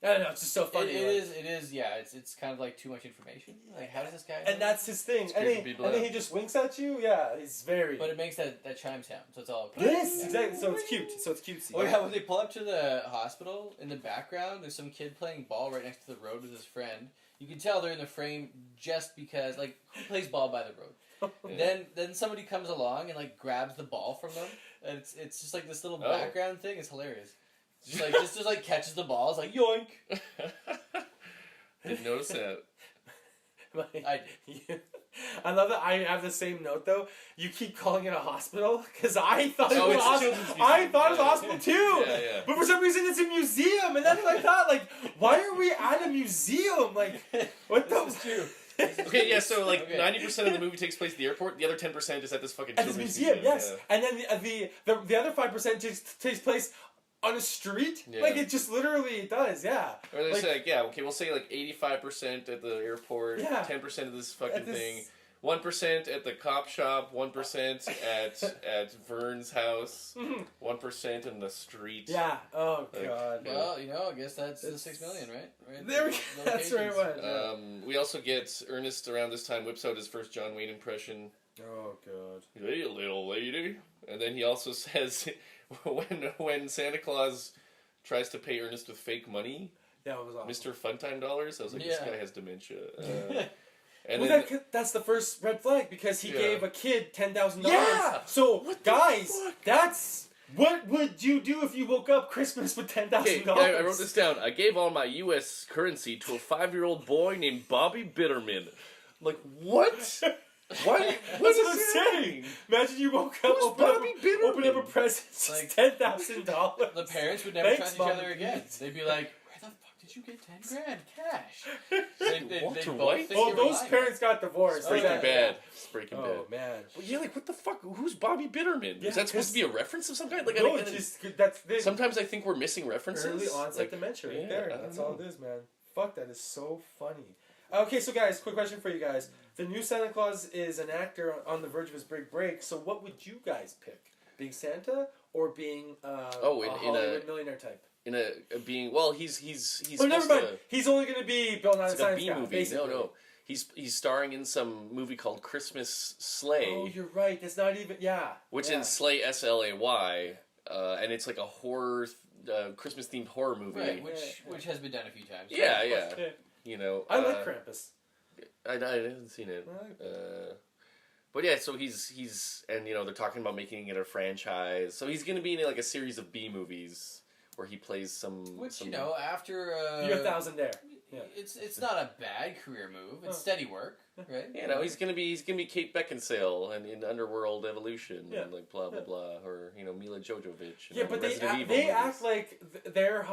I don't know. It's just so funny. It like- is. Yeah, it's kind of like too much information. Like, how does this guy? And that's his thing. And creeping then, people and then out. he just winks at you. Yeah, he's very. But it makes that chime sound, so it's all. Yes, exactly. So it's cute. So it's cutesy. Oh yeah, when they pull up to the hospital, in the background, there's some kid playing ball right next to the road with his friend. You can tell they're in the frame just because, like, who plays ball by the road? Then somebody comes along and like grabs the ball from them, and it's just like this little background thing. It's hilarious. Just like catches the ball. It's like yoink. Didn't notice that. I love that. I have the same note though. You keep calling it a hospital because I thought it Oh, was it's a a hospital. children's I museum. thought it was a Yeah. hospital too. Yeah. But for some reason it's a museum, and then I thought like, why are we at a museum? Like, what the? This is true. Okay, yeah, so like Okay. 90% of the movie takes place at the airport, the other 10% is at this fucking At this children's museum, yes. Yeah. And then the other 5% just takes place on a street. Yeah. Like it just literally does, yeah. Or they Like- say, like, yeah, okay, we'll say like 85% at the airport, Yeah. 10% of this fucking At this- thing, 1% at the cop shop, 1% at Vern's house, 1% in the street. Yeah. Oh Like, god. Well, I guess that's the 6 million, right? There we go. That's where it Locations. went. We also get Ernest around this time whips out his first John Wayne impression. Oh god. Hey, little lady. And then he also says, when Santa Claus tries to pay Ernest with fake money, That was awesome. Mr. Funtime dollars, I was like, this Yeah. guy has dementia. And Well, then, that's the first red flag because he Yeah. gave a kid $10,000. Yeah! So What the guys, fuck? that's what would you do if you woke up Christmas with $10,000? okay, I wrote this down. I gave all my U.S. currency to a 5-year-old boy named Bobby Bitterman. I'm like, what? What? That's what I'm saying. Imagine you woke up, Who's open up Bobby Bitterman? a present, it's Like- $10,000. The parents would never Thanks, trust Mom. each other again. They'd be like, "Where the fuck did you get 10 grand cash?" They'd Walter both White? think Oh, you were those lying. parents got divorced. Oh, Breaking yeah. Bad. It's Breaking Oh Bad. man. But yeah, like, what the fuck? Who's Bobby Bitterman? Yeah, Is that supposed to be a 'cause- reference of some kind? Like, No, I, it's just that's this sometimes I think we're missing references. early onset Like, dementia right yeah, there. I don't That's all know. it is, man. Fuck, that is so funny. Okay, so guys, quick question for you guys. The new Santa Claus is an actor on the verge of his big break. So what would you guys pick? Being Santa or being in a a- Hollywood millionaire type? In a being, well, he's Oh, never supposed mind. to. He's only going to be Bill Nye the It's like a Science B Guy. movie. Basically. No. He's starring in some movie called Christmas Sleigh, Oh, you're right. It's not even. Yeah. which yeah. is Slay SLAY, and it's like a horror, Christmas themed horror movie. Right, Yeah. which has been done a few times. Yeah, Okay. yeah. You know, I like Krampus. I haven't seen it. But yeah, so he's and they're talking about making it a franchise. So he's gonna be in like a series of B movies where he plays some. Which some, after You're 1,000 there. Yeah. it's not a bad career move. It's steady work, right? he's gonna be Kate Beckinsale and in Underworld Evolution Yeah. and like blah blah blah, or Mila Jovovich. Yeah, but they act like their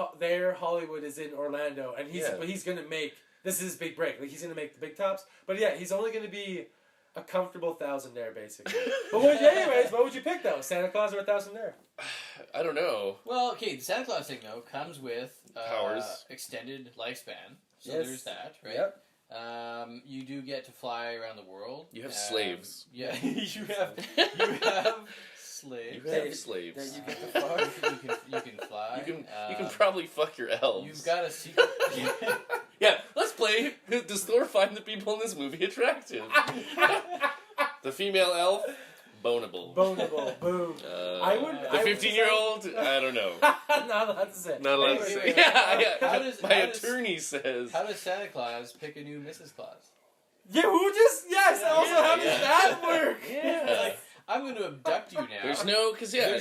Hollywood is in Orlando, and he's gonna make this is his big break. Like he's gonna make the big tops, but yeah, he's only gonna be a comfortable 1,000 there basically. But what would you pick though? Santa Claus or 1,000 there? I don't know. Well, okay, the Santa Claus thing though comes with Powers. extended lifespan. So Yes. there's that, right? Yep. You do get to fly around the world. You have slaves. Yeah, you have slaves. You have slaves. That you get to fuck. You can fly. You can probably fuck your elves. You've got a secret. Yeah, let's play. Does Thor find the people in this movie attractive? The female elf, boneable. Boneable, boom. The 15-year-old, I don't know. Not allowed to say. Not allowed to Wait, say. wait. Yeah. My how does- attorney says. How does Santa Claus pick a new Mrs. Claus? Yeah, who just... Yes, also, how does yeah. that work? Yeah. Like, I'm going to abduct you now. There's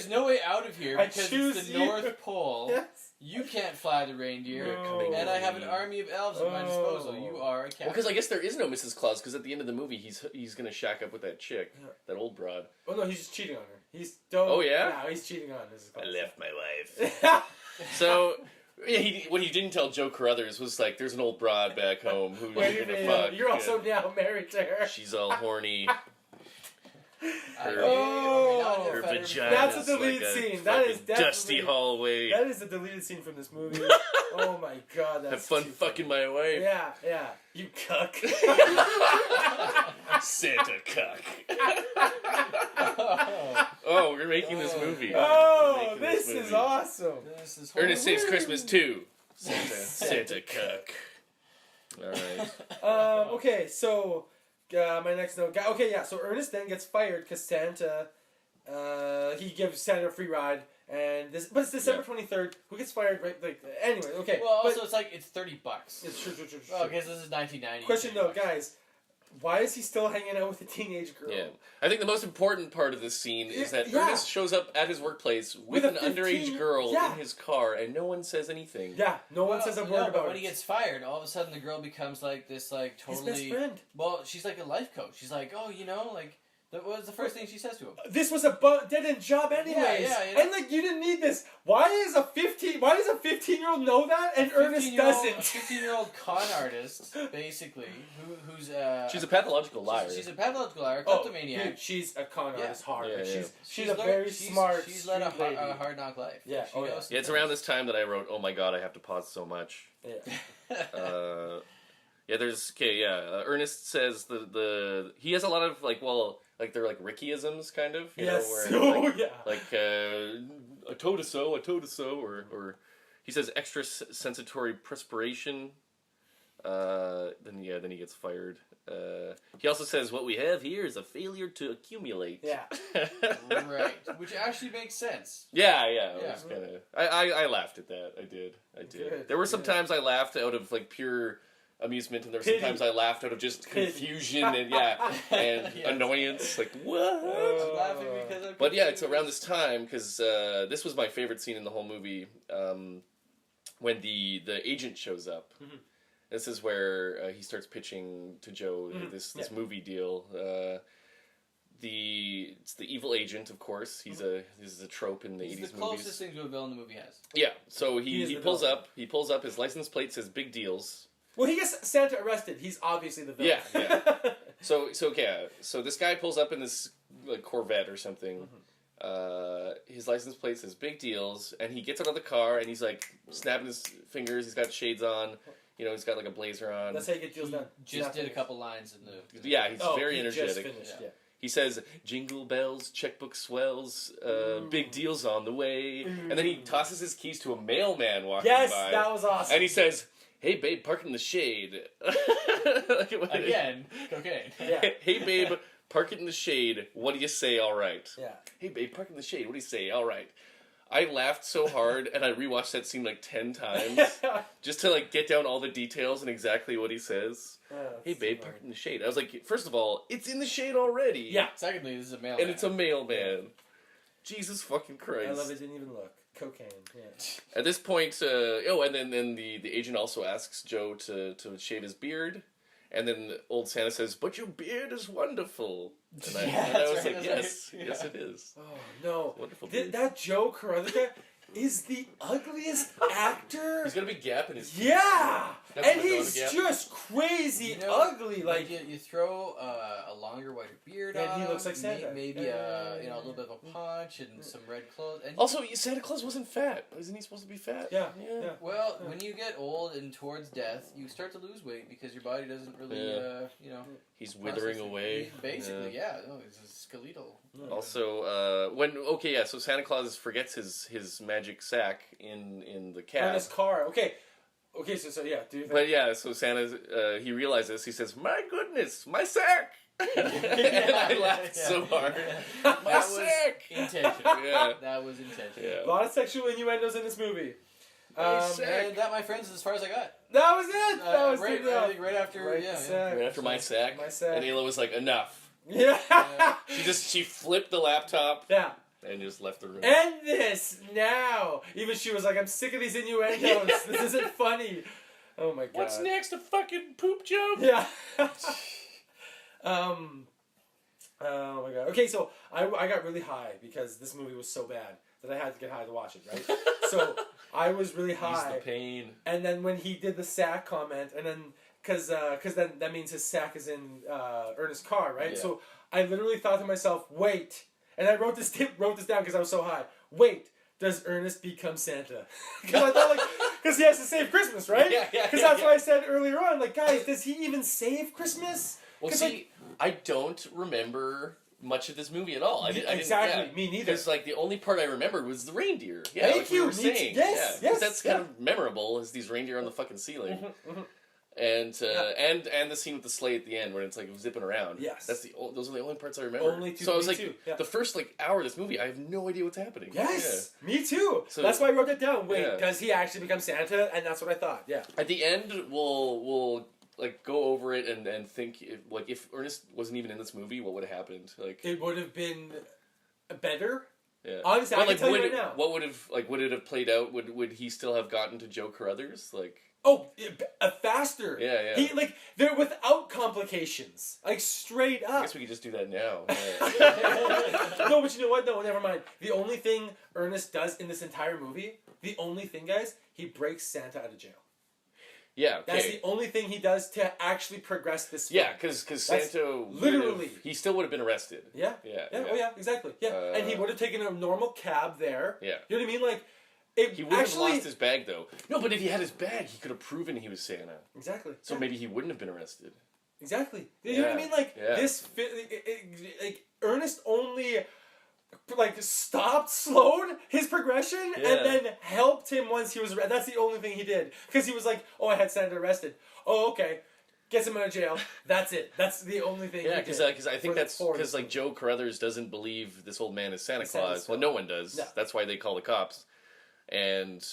no way out of here I because choose it's the you. North Pole. Yes. You can't fly the reindeer, No. and I have an army of elves at my disposal. You are a captain. Well, because I guess there is no Mrs. Claus, because at the end of the movie, he's gonna shack up with that chick, that old broad. Oh, no, he's just cheating on her. He's... Oh, yeah? Yeah, he's cheating on Mrs. Claus. I left my wife. So, yeah, what he didn't tell Joe Carruthers was like, there's an old broad back home who you're gonna fuck. You're also now married to her. She's all horny. Oh, Her vagina. That's a deleted scene. That is definitely dusty hallway. That is a deleted scene from this movie. Oh my god, that's Have fun too fucking funny. my wife. Yeah, you cuck. Santa cuck. Oh, we're making this movie. Oh, We're making this movie. is awesome. This is Ernest Saves Christmas 2. Santa cuck. Alright. Okay, so my next note. Okay, yeah. So Ernest then gets fired because Santa, he gives Santa a free ride, and this, but it's December 23rd. Who gets fired? Right? Like anyway. Okay. Well, but also it's like it's $30. it's true. Oh, okay, so this is 1990. Question though, $30. guys. Why is he still hanging out with a teenage girl? Yeah. I think the most important part of this scene is that Yeah. Ernest shows up at his workplace with With an a underage 15 girl yeah. in his car, and no one says anything. Yeah. No one says a word but about when it. he gets fired, all of a sudden the girl becomes like this, like His totally. best friend. Well, she's like a life coach. She's like, oh, like, what was the first thing she says to him? This was a dead end job, anyways. Yeah. And like, you didn't need this. Why does a 15-year-old know that and Ernest doesn't? A 15-year-old con artist, basically, who's She's a pathological liar. She's a pathological liar, a Oh, kleptomaniac. dude, she's a con artist hard. Yeah, but yeah. She's a very smart. She's led a street lady. hard knock life. Yeah, She oh, yeah. knows Yeah, it's around this time that I wrote, oh my god, I have to pause so much. Yeah. Ernest says he has a lot of, they're like Rickyisms, kind of. You Yes. know, where, Oh, yeah. a toe to sew, or he says extra sensatory perspiration. Then he gets fired. He also says, what we have here is a failure to accumulate. Yeah. Right, which actually makes sense. Yeah. Yeah. It was kinda, I laughed at that. I did. Good, There were some times I laughed out of like pure amusement, and there were some Pity. times I laughed out of just Pity. confusion and and Yes. annoyance. Like what? I'm laughing because I'm But yeah, it's confused. around this time because this was my favorite scene in the whole movie when the agent shows up. Mhm. This is where he starts pitching to Joe this movie deal. It's the evil agent, of course. This is a trope in the He's 80s the closest movies. thing to a villain the movie has. Yeah, so He is he the pulls villain. up. He pulls up. His license plate says "Big Deals." Well, he gets Santa arrested. He's obviously the villain. Yeah. So this guy pulls up in this like Corvette or something. His license plate says "Big Deals," and he gets out of the car and he's like snapping his fingers. He's got shades on. He's got like a blazer on. That's how you get deals done. Just did a couple lines in the. Yeah, he's very he just energetic. finished, Yeah. He says, "Jingle bells, checkbook swells, big deals on the way," and then he tosses his keys to a mailman walking Yes, by. that was awesome. And he says, "Hey babe, park in the shade." Again, cocaine. Yeah. Hey babe, park it in the shade. What do you say? All right. Yeah. Hey babe, park in the shade. What do you say? All right. I laughed so hard, and I rewatched that scene like 10 times just to like get down all the details and exactly what he says. Hey babe, park in the shade. I was like, first of all, it's in the shade already. Yeah. Secondly, this is a mailman. And it's a mailman. Jesus fucking Christ. I love it. Didn't even look. Cocaine. Yeah. At this point, and then the agent also asks Joe to shave his beard, and then old Santa says, "But your beard is wonderful." And I was that's like, right, "Yes, that's right. yes, Yeah. it is." Oh no. Wonderful beard. That Joe Carruthers guy. is the ugliest actor. He's got a big gap in his. Yeah, That's and what he's gap. just crazy You know, ugly. Like you throw a longer, whiter beard And on he him, looks like Santa. Maybe Yeah. a little bit of a punch and some red clothes. And Also, Santa Claus wasn't fat. Isn't he supposed to be fat? Yeah. well, when you get old and towards death, you start to lose weight because your body doesn't really, He's withering process it. away. Basically, yeah. No, it's a skeletal. Also, so Santa Claus forgets his magic sack in the cab. on his car. Okay, so yeah, do you think? But yeah, so Santa, he realizes, he says, "My goodness, my sack!" And I laughed so hard. My That sack! was intentional. Yeah. That was intentional. A Yeah. lot of sexual innuendos in this movie. And that, my friends, is as far as I got. That was it. That was right, good I enough. think right after, Right yeah. sack. Right after my sack. My sack. And Ayla was like, "Enough." Yeah. She flipped the laptop Yeah. and just left the room. End this now. Even she was like, "I'm sick of these innuendos. This isn't funny." Oh my god. What's next? A fucking poop joke? Yeah. Oh my god. Okay, so I got really high because this movie was so bad that I had to get high to watch it, right? So I was really Ease high. the pain. And then when he did the sack comment, and then because then that means his sack is in Ernest's car, right? Yeah. So I literally thought to myself, wait, and I wrote this down because I was so high. Wait, does Ernest become Santa? Because I thought because he has to save Christmas, right? Yeah, Because that's what I said earlier on. Like, guys, does he even save Christmas? Well, 'Cause, see, I don't remember much of this movie at all. I didn't, exactly, me neither. Because the only part I remembered was the reindeer. Yeah, Thank like we you, were me saying. too. Yes, yeah, 'cause yes, that's kind of memorable. Is these reindeer on the fucking ceiling, and the scene with the sleigh at the end when it's like zipping around. Yes. Those are the only parts I remember. Only two. So I was me like, too. Yeah. the first hour of this movie, I have no idea what's happening. Yes, me too. So- That's why I wrote it down. Wait, Yeah. does he actually become Santa? And that's what I thought. Yeah. At the end, we'll go over it and think if Ernest wasn't even in this movie, what would have happened? It would have been better. Yeah. Honestly, I can tell you right now. What would it have played out? Would he still have gotten to Joe Carruthers? Oh, faster. Yeah. He they're without complications, straight I up. guess we could just do that now. Yeah. No, but you know what? No, never mind. The only thing Ernest does in this entire movie, guys, he breaks Santa out of jail. Yeah, okay. That's the only thing he does to actually progress this film. Yeah, because Santa literally. he still would have been arrested. Yeah. Yeah. Oh yeah, exactly. Yeah, and he would have taken a normal cab there. Yeah. You know what I mean? He wouldn't have lost his bag though. No, but if he had his bag, he could have proven he was Santa. Exactly. So maybe he wouldn't have been arrested. Exactly. You know what I mean? Yeah. This, Ernest only, slowed his progression, and then helped him once he was arrested. That's the only thing he did. Because he was like, oh, I had Santa arrested. Oh, okay. Gets him out of jail. That's it. That's the only thing Yeah, he did. because I think that's because Joe Carruthers doesn't believe this old man is Santa Claus. Well, no one does. No. That's why they call the cops. And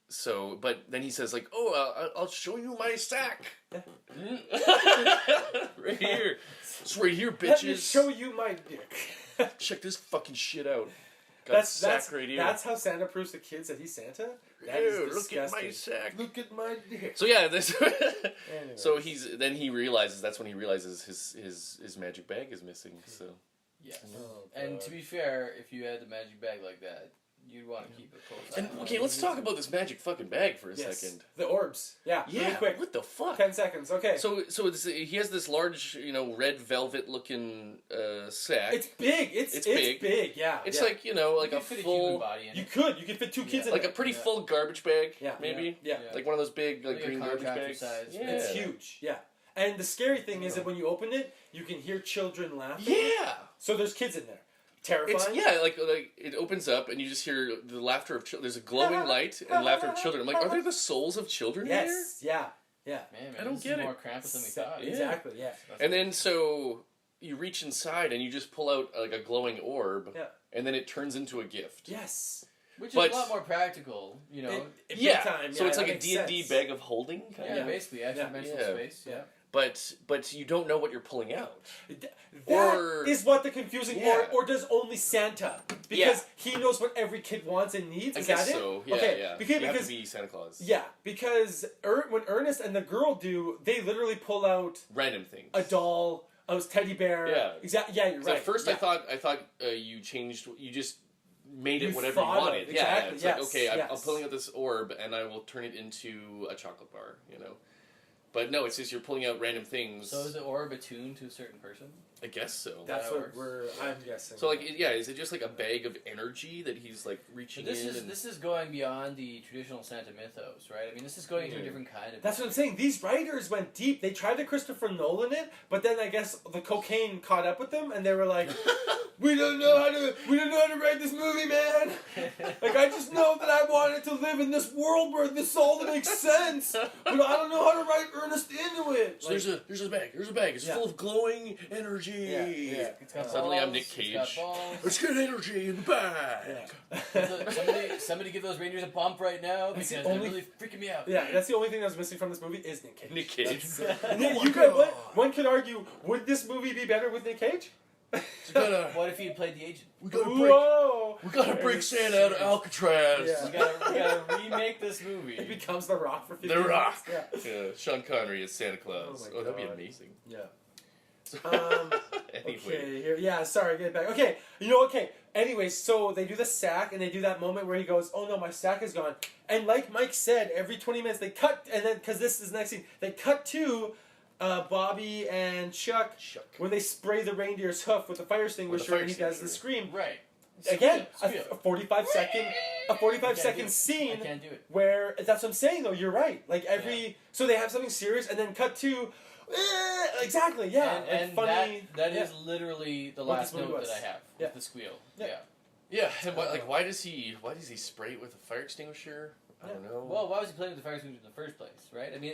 so, but then he says I'll show you my sack. Right here. It's right here, bitches. Let me show you my dick. Check this fucking shit out. Got a sack right here. That's how Santa proves to kids that he's Santa? That Ew, is look at my disgusting. sack. Look at my dick. So yeah, Anyways. so he realizes that's when he realizes his magic bag is missing. So Yes. Oh, And God. to be fair, if you had the magic bag like that, you'd want to keep it close. and okay, let's talk about this magic fucking bag for a Yes. second. The orbs. Yeah, Yeah, really quick. what the fuck? 10 seconds, okay. So he has this large, red velvet looking sack. It's big. It's big. Yeah. It's yeah. like You like could a fit a human full, body in You it. could fit 2 kids in like it. a pretty Yeah. full garbage bag, Yeah. maybe. Yeah. Like one of those big Like a green garbage contractor bags. size. Yeah. It's huge. Yeah. And the scary thing is that when you open it, you can hear children laughing. Yeah. So there's kids in there. Terrifying. It's like it opens up and you just hear the laughter of children. There's a glowing light and laughter of children. I'm like, are there the souls of children Yes. Yeah. Yeah. Man, I don't this get is it. more Krampus than we thought. Yeah. Exactly. Yeah. here? And then so you reach inside and you just pull out a glowing orb. Yeah. And then it turns into a gift. Yes. Which is But- a lot more practical, Big Yeah. time, So it's that like a makes D&D sense. bag of holding. Kind Yeah, of. basically, extra dimensional Yeah. space. Yeah. But you don't know what you're pulling out. That is what the confusing Yeah. or does only Santa? Because he knows what every kid wants and needs. I Is guess that it? so. Yeah, okay. yeah. Because, you have to be Santa Claus. yeah, because when Ernest and the girl do, they literally pull out Random things. a doll, a teddy bear. Yeah. Exactly. Yeah, you're So right. at first yeah. I thought you changed. You just made it You whatever you thought of wanted. it. Yeah, Exactly, it's yes, like, okay, I'm yes. pulling out this orb and I will turn it into a chocolate bar, you know? But no, it's just you're pulling out random things. So is the orb attuned to a certain person? I guess so. That's That what I'm guessing. So, like, is it just like a bag of energy that he's, like, reaching This in? is and... this is going beyond the traditional Santa mythos, right? I mean, this is going into a different kind of. That's what I'm saying. These writers went deep. They tried to Christopher Nolan it, but then I guess the cocaine caught up with them, and they were like, "We don't know how to write this movie, man. Like, I just know that I wanted to live in this world where this all makes sense, but I don't know how to write Ernest into it." So there's a bag. It's full of glowing energy. Yeah. It's got Suddenly I'm balls, Nick Cage. It's got balls. Let's get energy in the bag. Somebody give those reindeers a bump right now because the they're only- really freaking me out. Yeah, that's the only thing that's missing from this movie is Nick Cage. Nick Cage. You could, one could argue, would this movie be better with Nick Cage? What if he had played the agent? We Whoa! gotta break Santa out of Alcatraz. Yeah. We gotta remake this movie. It becomes The Rock for 50 The Rock. minutes. Yeah, Sean Connery as Santa Claus. Oh my That'd be God. amazing. Yeah. So, Okay, anyway. here. Yeah, sorry, get it back. Okay, okay. Anyways, so they do the sack, and they do that moment where he goes, "Oh no, my sack is gone." And like Mike said, every 20 minutes they cut, and then because this is the next scene, they cut to Bobby and Chuck when they spray the reindeer's hoof with a fire extinguisher, and he does the scream. Right. Again, Squeal. a 45 second Can't second do it. scene I can't do it. where that's what I'm saying though. You're right. Like so they have something serious, and then cut to. Exactly, yeah. And funny. that is literally the What last this movie note was. that I have. Yeah. With the squeal. Yeah. Yeah. Yeah, and why does he spray it with a fire extinguisher? I don't know. Well, why was he playing with the fire extinguisher in the first place, right? I mean,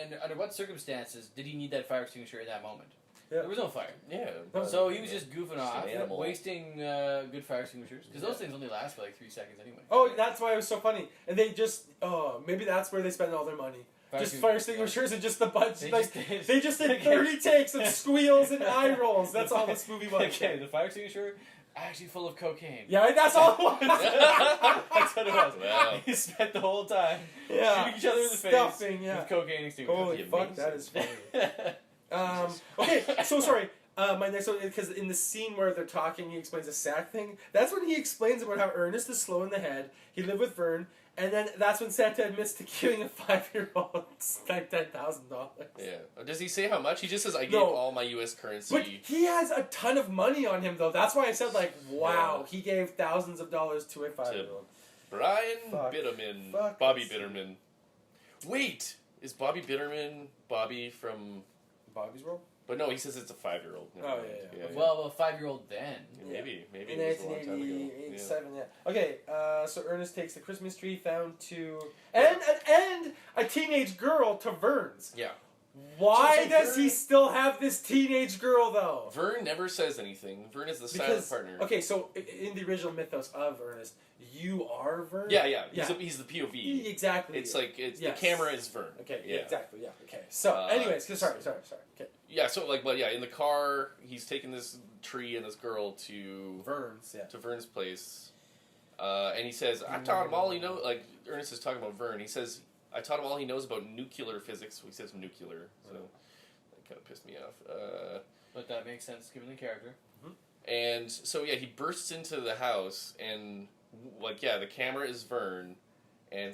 and under what circumstances did he need that fire extinguisher in that moment? Yeah. There was no fire. Yeah. So he was just goofing Just an off, animal. wasting good fire extinguishers, because those things only last for like 3 seconds anyway. Oh, that's why it was so funny. And they just, maybe that's where they spend all their money. Just fire extinguishers and just a bunch. They just did 30 takes of squeals and eye rolls. That's all this movie was. Okay, the fire extinguisher actually full of cocaine. Yeah, that's all it was. That's what it was. Wow. He spent the whole time Yeah. shooting each other in the Stuffing, face yeah. with cocaine extinguishers. Holy That'd be fuck, that is amazing. funny. Okay, so sorry. My next one, because in the scene where they're talking, he explains the sack thing. That's when he explains about how Ernest is slow in the head. He lived with Vern, and then that's when Santa admits to giving a 5-year-old like $10,000. Yeah. Does he say how much? He just says, "I gave No. all my U.S. currency." But he has a ton of money on him, though. That's why I said, like, wow, he gave thousands of dollars to a 5-year-old. Brian Fuck. Bitterman. Fuck. Bobby Bitterman. Wait! Is Bobby Bitterman Bobby from... Bobby's World? But no, he says it's a 5-year-old. Never Oh, mind. yeah. Well, a 5-year-old then. Maybe In it was a long time ago. 1987, yeah. Okay, so Ernest takes the Christmas tree found to... And a teenage girl to Vern's. Yeah. Why So does Vern- he still have this teenage girl, though? Vern never says anything. Vern is the silent partner. Okay, so in the original mythos of Ernest, you are Vern? Yeah. He's the POV. Exactly. It's like Yes. the camera is Vern. Okay, Yeah. Exactly, yeah. Okay, so, anyways, sorry. Okay. Yeah. So in the car, he's taking this tree and this girl to Vern's, yeah. Vern's place, and he says, "I taught him all he knows." Like Ernest is talking about Vern. He says, "I taught him all he knows about nuclear physics." He says nuclear, so that kind of pissed me off. But that makes sense given the character. And so he bursts into the house, and the camera is Vern, and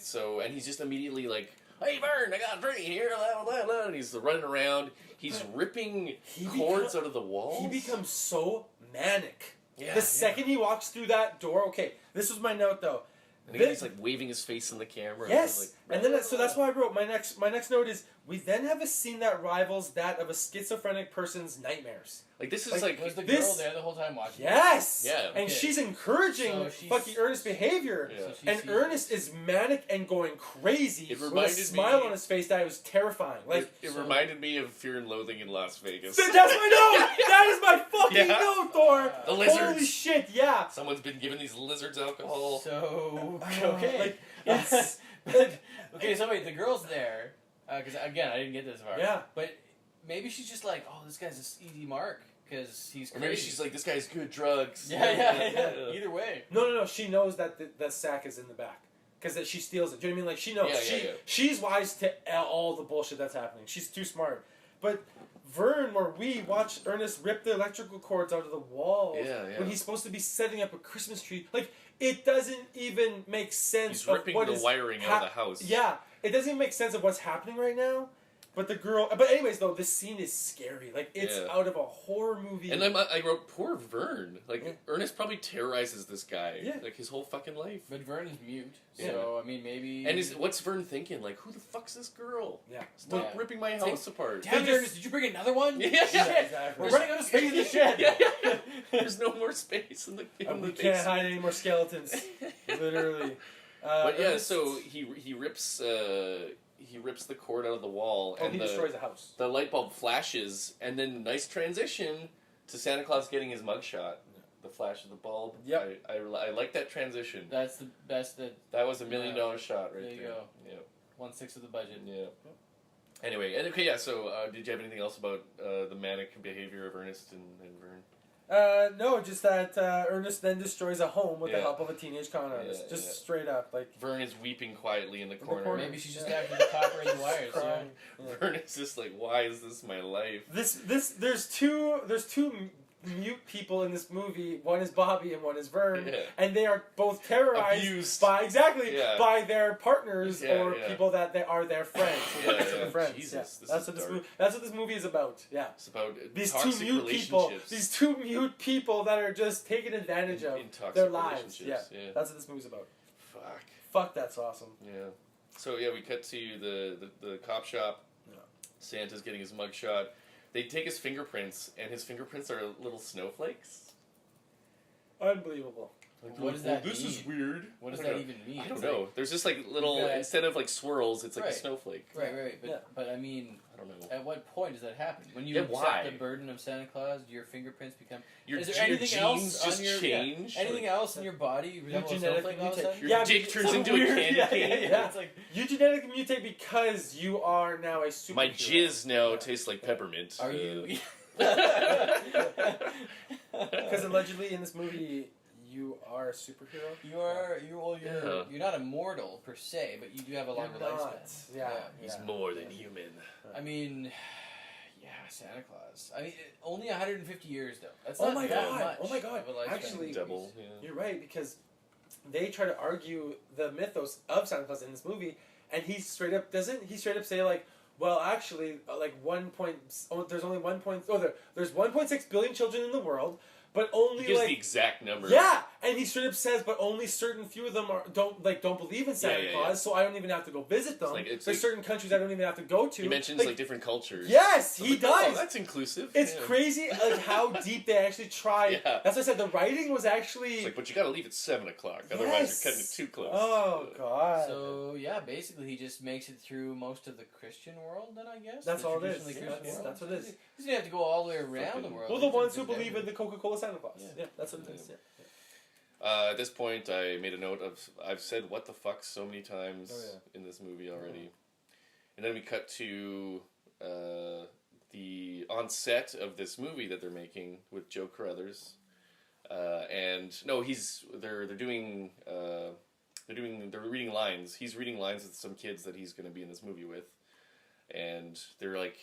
he's just immediately like, "Hey Vern, I got a tree here," blah, blah, blah, and he's running around. He's ripping cords out of the walls. He becomes so manic. Yeah, The second he walks through that door, okay, this was my note, though. And again, he's like waving his face in the camera. Yes, and and then so that's why I wrote my next note is we then have a scene that rivals that of a schizophrenic person's nightmares. like this is like Was the this- girl there the whole time watching? Yes. Yeah. And Okay. she's encouraging So she's- fucking Ernest's behavior, Yeah. So she and sees- Ernest is manic and going crazy It with a reminded smile me- on his face that was terrifying. Like it reminded me of Fear and Loathing in Las Vegas. that's my note. That is my fucking Yeah. note, Thor. The lizards. Holy shit, yeah. Someone's been giving these lizards alcohol. So Okay. okay, it's okay. So wait, the girl's there because again, I didn't get this far. yeah. But maybe she's just like, oh, this guy's a easy mark because he's. Or maybe crazy. she's like, this guy's good drugs. Yeah. Either way. No. She knows that the sack is in the back because she steals it. Do you know what I mean? Like she knows. Yeah. She's wise to all the bullshit that's happening. She's too smart. But Vern, where we watch Ernest rip the electrical cords out of the walls Yeah, yeah. when he's supposed to be setting up a Christmas tree. Like, it doesn't even make sense. He's ripping of what the is wiring out of the house. Yeah, it doesn't even make sense of what's happening right now. But the girl. But anyways, though, this scene is scary. Like, it's out of a horror movie. And I wrote, poor Vern. Like, Yeah. Ernest probably terrorizes this guy. Yeah. Like, his whole fucking life. But Vern is mute, Yeah. so I mean maybe. And what's Vern thinking? Like, who the fuck's this girl? Yeah. Stop Yeah. ripping my house apart. Damn it, Ernest, did you bring another one? Yeah, Yeah, yeah. exactly. We're running out of space in the shed. Yeah. There's no more space in the We can't basement. hide any more skeletons. Literally. But yeah, Ernest- so he rips the cord out of the wall, Oh, and he destroys a house. the light bulb flashes, and then nice transition to Santa Claus getting his mugshot. The flash of the bulb. Yep. I like that transition. That's the best. That was $1 million shot right There you there. go. Yep. 1/6 of the budget. Yeah. Anyway, and okay, yeah. So, did you have anything else about the manic behavior of Ernest and Vern? No, just that Ernest then destroys a home with the Yeah. help of a teenage con artist. Yeah, Just yeah. straight up, like Vern is weeping quietly in the the corner. corner. Maybe she's just after the copper and the wires. Yeah. crying. Yeah. Vern is just like, why is this my life? There's two mute people in this movie. One is Bobby and one is Vern, Yeah. and they are both terrorized Abused. by Yeah. by their partners Yeah, or yeah. people that they are their friends. Yeah, Their yeah. friends. Jesus, Yeah. this That's is what this dark. movie. That's what this movie is about. Yeah. It's about These toxic two mute people. relationships. These two mute people that are just taking advantage of in toxic their lives. Yeah. relationships. That's what this movie's about. Fuck. Fuck, that's awesome. Yeah. So yeah, we cut to the cop shop. Yeah. Santa's getting his mugshot. They take his fingerprints, and his fingerprints are little snowflakes. Unbelievable. Like, What does that this mean? is weird. What does I don't that know. even mean? I don't It's know. There's just like little got- instead of like swirls, it's like a Right. snowflake. Right. But Yeah. but I mean, I don't know. at what point does that happen? When you Yeah, accept why? the burden of Santa Claus, do your fingerprints become? Your, Is there your anything genes else just on your change. Anything else in your body resemble a genetically snowflake all of a mutate. sudden? Your Yeah, dick but turns it's into weird. a candy Yeah, cane. yeah. It's like, You genetically mutate because you are now a superhero. My jizz now Yeah. tastes like peppermint. are you? Because allegedly in this movie, you are a superhero. You're not immortal per se, but you do have a longer You're not. lifespan. Yeah. He's yeah. more than human. I mean, yeah, Santa Claus. I mean, only 150 years though. That's Oh not my that god! much Oh my god! of a lifespan. Actually, Double. Yeah. you're right because they try to argue the mythos of Santa Claus in this movie, and he straight up doesn't. He straight up say like, well, actually, like there's only 1.6 billion children in the world, but only He gives like the exact number. yeah, and he straight up says, but only certain few of them don't believe in Santa Yeah, Claus, yeah. so I don't even have to go visit them. It's There's like- certain countries I don't even have to go to. He mentions like different cultures. yes, I was he like, oh, does. that's inclusive. It's Yeah. crazy, like how deep they actually tried. Yeah. That's why I said the writing was actually. It's like, but you got to leave at 7:00, otherwise Yes. you're cutting it too close. Oh god. So yeah, basically he just makes it through most of the Christian world. Then I guess That's the all it is. traditionally Yeah, Christian world. that's what it is. He's gonna have to go all the way around the world. Well, the He's ones gonna who visit believe in the Coca-Cola Santa Claus. Yeah. Yeah, that's what it is. Yeah. At this point, I made a note of I've said "what the fuck" so many times Oh, in this movie already, and then we cut to the on set of this movie that they're making with Joe Carruthers, and no, they're reading lines. He's reading lines with some kids that he's going to be in this movie with, and they're like.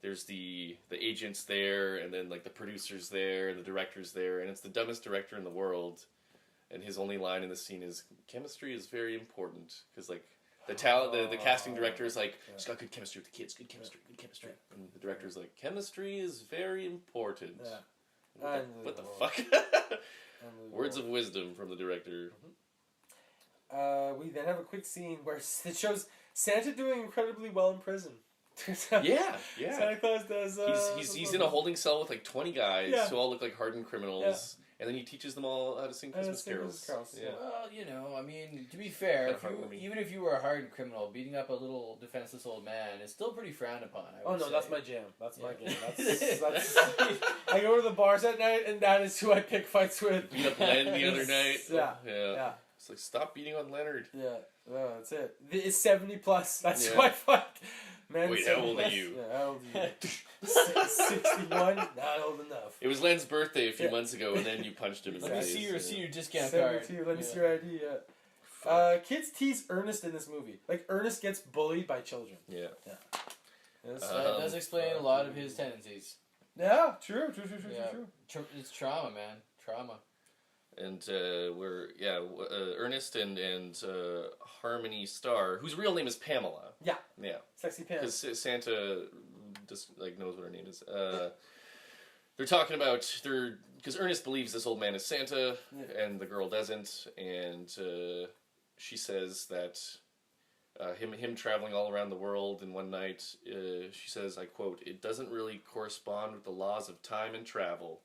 There's the agents there, and then like the producers there, and the director's there, and it's the dumbest director in the world. And his only line in the scene is, "Chemistry is very important," because like the casting director is like, "She's got good chemistry with the kids, good chemistry," and the director's like, "Chemistry is very important." Yeah. What the fuck? Words of wisdom from the director. We then have a quick scene where it shows Santa doing incredibly well in prison. Yeah. Santa Claus does. He's in a holding cell with like 20 guys Yeah. who all look like hardened criminals, and then he teaches them all how to sing Christmas carols. Yeah. Well, you know, I mean, to be fair, Kinda heartwarming. even if you were a hardened criminal, beating up a little defenseless old man is still pretty frowned upon. I Oh would no, say. that's my jam. That's my Yeah. game. That's I go to the bars at night, and that is who I pick fights with. Beat up Len the other night. Yeah. Yeah. It's like, stop beating on Leonard. Yeah. No, that's it. It's 70 plus. That's Yeah. who I fight. Man, Wait, 70 how old are plus. you? Yeah, how old are you? 61. Not old enough. It was Len's birthday a few Yeah. months ago, and then you punched him in the Let me face. see your discount card. 72. Let me Yeah. see your ID. Yeah. Kids tease Ernest in this movie. Like Ernest gets bullied by children. Yeah. Yes. That does explain a lot of his tendencies. Yeah, true. It's trauma, man. Trauma. And Ernest and Harmony Starr, whose real name is Pamela. Yeah. Yeah. Sexy Pam. Because Santa just knows what her name is. They're talking about because Ernest believes this old man is Santa, and the girl doesn't, and she says that him traveling all around the world in one night. She says, I quote, "It doesn't really correspond with the laws of time and travel."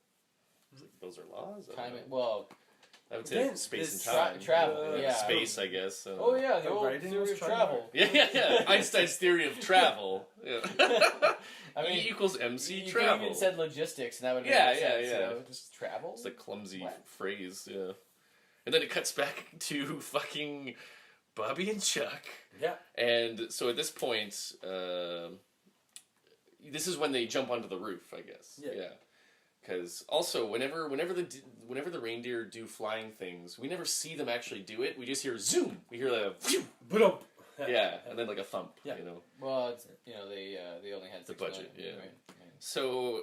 I was like, those are laws? I would say space and time. Travel, yeah. Space, I guess. The old theory of travel. Yeah. Einstein's theory of travel. Yeah. I mean, E equals MC you travel. could even said logistics, and that would make sense. Just travel? It's a clumsy phrase, yeah. And then it cuts back to fucking Bobby and Chuck. Yeah. And so at this point, this is when they jump onto the roof, I guess. Yeah. Because also, whenever the reindeer do flying things, we never see them actually do it. We just hear zoom. We hear the phew. Yeah, and then like a thump. Yeah. Well, it's, they only had the $6 budget. million, Yeah. right? So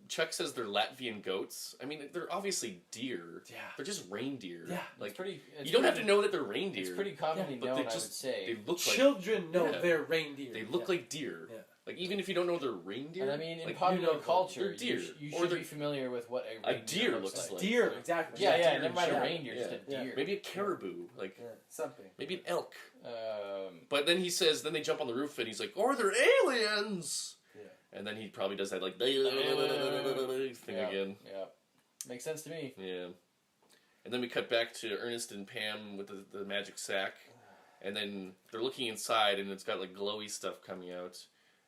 Chuck says they're Latvian goats. I mean, they're obviously deer. Yeah. They're just reindeer. Yeah. Like It's you don't have to know that they're reindeer. It's pretty commonly but known, they I would just say. they look like Children know they're reindeer. they look like deer. Yeah. Like even if you don't know they're reindeer. And I mean, in like, popular culture, they're deer. you Or should they're- be familiar with what a a reindeer deer looks like. Deer, exactly. Yeah, Deer never mind a and reindeer, Yeah. just a deer. Maybe a caribou, like something. maybe an elk. Um, But then he says, then they jump on the roof and he's like, "Or they're aliens." Yeah. And then he probably does that like thing again. Yeah, makes sense to me. Yeah. And then we cut back to Ernest and Pam with the magic sack, and then they're looking inside and it's got like glowy stuff coming out,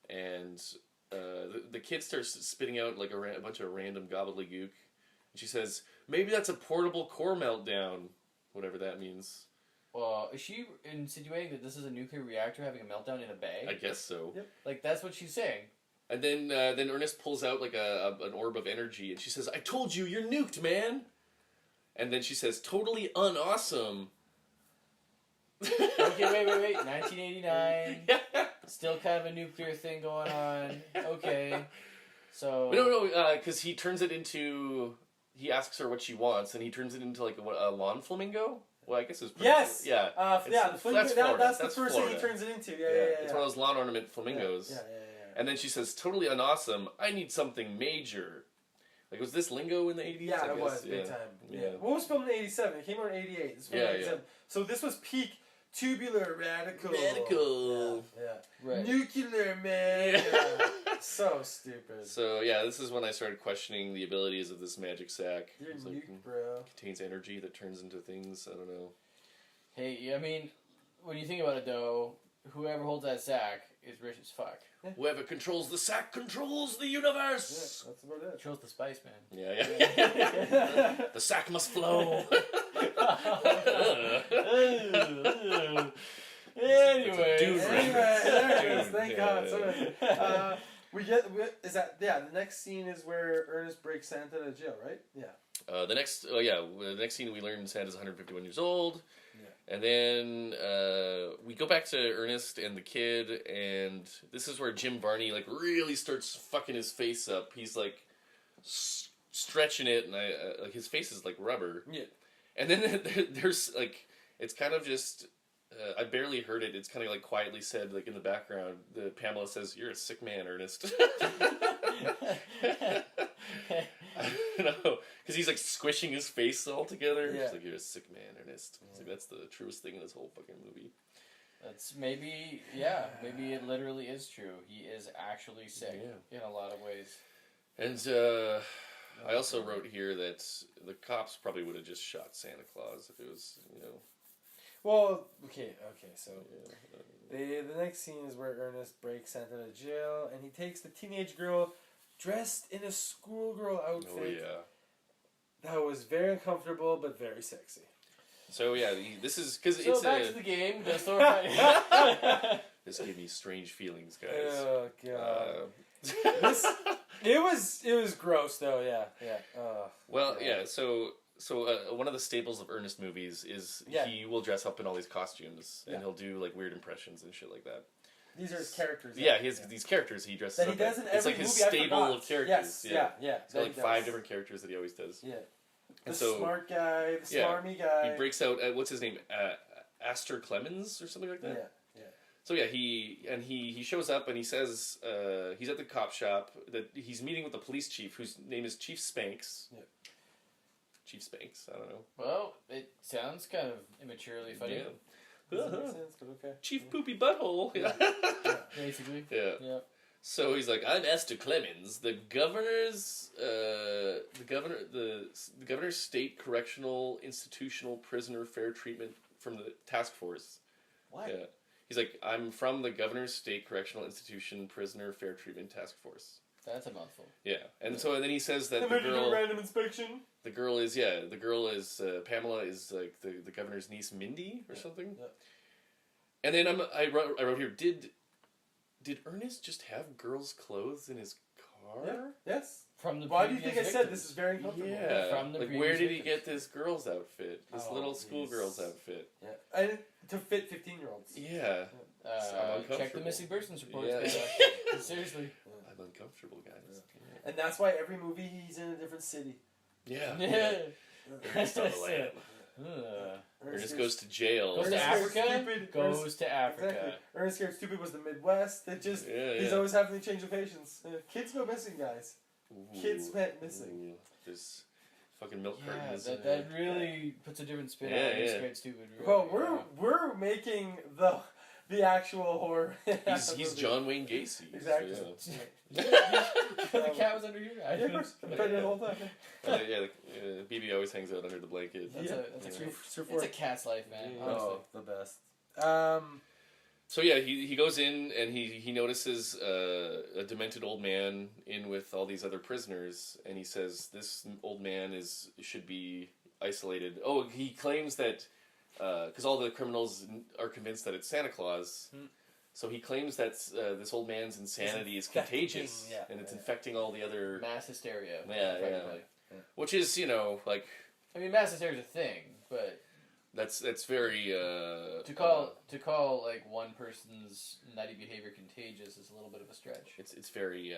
and the kid starts spitting out like a bunch of random gobbledygook, and she says, "Maybe that's a portable core meltdown," whatever that means. Well, is she insinuating that this is a nuclear reactor having a meltdown in a bag? I guess so. Yep. Like, that's what she's saying. And then Ernest pulls out like an orb of energy, and she says, "I told you, you're nuked, man." And then she says, "Totally unawesome." Okay, wait. 1989. Still kind of a nuclear thing going on. Okay. So... No, because he turns it into... He asks her what she wants, and he turns it into like a lawn flamingo? Well, I guess it's... Yes! Yeah. The flamingo, that's Florida. that's the That's first Florida. thing he turns it into. Yeah. It's one of those lawn ornament flamingos. Yeah. And then she says, "Totally unawesome. I need something major." Like, was this lingo in the 80s? Yeah, I it guess? was, big time. Yeah. What was filmed in 87? It came out in 88. This was filmed in 87. So this was peak tubular radical. Yeah. Right. Nuclear, man. Yeah. So stupid. So, yeah, this is when I started questioning the abilities of this magic sack. You're It's nuke, like, bro. contains energy that turns into things. I don't know. Hey, I mean, when you think about it, though, whoever holds that sack is rich as fuck. Whoever controls the sack controls the Yeah, universe. that's about it. Controls the spice, man. Yeah. The sack must flow. Anyway. Dude, There it is. Dude, Thank yeah, God. yeah. So, the next scene is where Ernest breaks Santa out of jail, right? Yeah. The next scene we learn Santa's 151 years old. Yeah. And then we go back to Ernest and the kid, and this is where Jim Varney like really starts fucking his face up. He's like stretching it, and like his face is like rubber. Yeah. And then there's like it's kind of just I barely heard it. It's kind of like quietly said like in the background. Pamela says, "You're a sick man, Ernest." I don't know, because he's like squishing his face all together. Yeah. He's like, "You're a sick man, Ernest." It's like, that's the truest thing in this whole fucking movie. That's maybe it literally is true. He is actually sick in a lot of ways. And I also wrote here that the cops probably would have just shot Santa Claus if it was, Well, okay. So the next scene is where Ernest breaks Santa out of jail, and he takes the teenage girl dressed in a schoolgirl outfit. Oh yeah. That was very uncomfortable, but very sexy. So yeah, this is because So it's back to the game. The story. This gave me strange feelings, guys. Oh god. It was gross though. Yeah. Well, God. yeah. So one of the staples of Ernest movies is he will dress up in all these costumes and he'll do like weird impressions and shit like that. These are his characters. Yeah, he has these characters he dresses that he up does as. in every It's like his movie. stable I forgot. of characters. Yes, yeah. He's got like 5 different characters that he always does. Yeah. The And so smart guy, the smarmy guy. he breaks out. What's his name? Astor Clemens or something like that. Yeah. So yeah, he shows up and he says he's at the cop shop that he's meeting with the police chief whose name is Chief Spanks. Yeah. Chief Spanks. I don't know. Well, it sounds kind of immaturely funny. Yeah. Doesn't make sense, but okay. Chief Poopy Butthole. Yeah. Basically. Yeah. So he's like, I'm Astor Clemens, the governor's state correctional institutional prisoner fair treatment from the task force. What? Yeah. He's like, I'm from the governor's state correctional institution prisoner fair treatment task force. That's a mouthful. Yeah, and then he says that I'm the ready to do a girl, random inspection. Pamela is like the governor's niece Mindy or something. Yeah. And then I wrote here, did Ernest just have girls' clothes in his car? Yeah. Yes. From the Why do you think I previous said victims. this is very uncomfortable? Yeah. From the like previous where did he victims. get this girl's outfit? This Oh, little jeez. schoolgirl's outfit. Yeah. And to fit 15-year-olds. Yeah. I'm Check the uncomfortable. missing persons report. Yeah. Seriously. I'm uncomfortable, guys. And that's why every movie he's in a different city. Yeah. Yeah. Ernest on the lam. Ernest goes to jail. Goes to Ernest Africa. Scared Stupid. Goes to Africa. Exactly. Ernest Scared Stupid was the Midwest. It just Yeah, he's yeah. always having to change locations. Kids go missing, guys. Ooh. Kids went missing. Ooh. There's fucking milk Yeah, cartons. that really puts a different spin on Yeah, it. It's yeah. great stupid. Really. Well, we're making the actual horror. He's movie. John Wayne Gacy. Exactly. So, the cat was under here. I Yeah, of didn't. course. I've been there the whole time. BB always hangs out under the blanket. That's Yeah. that's Yeah. it's a cat's life, man. Yeah. Honestly. Oh, the best. So yeah, he goes in and he notices a demented old man in with all these other prisoners, and he says this old man should be isolated. Oh, he claims that because all the criminals are convinced that it's Santa Claus. So he claims that this old man's insanity is contagious, yeah, and it's yeah. infecting all the other. Mass hysteria. Yeah, effectively. Which is, like I mean, mass hysteria is a thing, but that's very to call like one person's nutty behavior contagious is a little bit of a stretch. it's very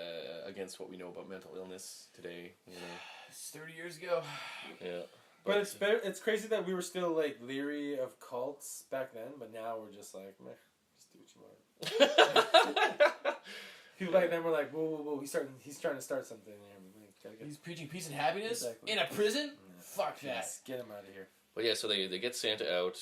against what we know about mental illness today. It's 30 years ago. Yeah. But it's better. It's crazy that we were still like leery of cults back then, but now we're just like, meh, just do what you want. People back then were like, whoa, he's trying to start something there. Gotta get, He's preaching peace and happiness Exactly. in a prison. Yeah. Fuck that. yes, get him out of here. But yeah, so they get Santa out,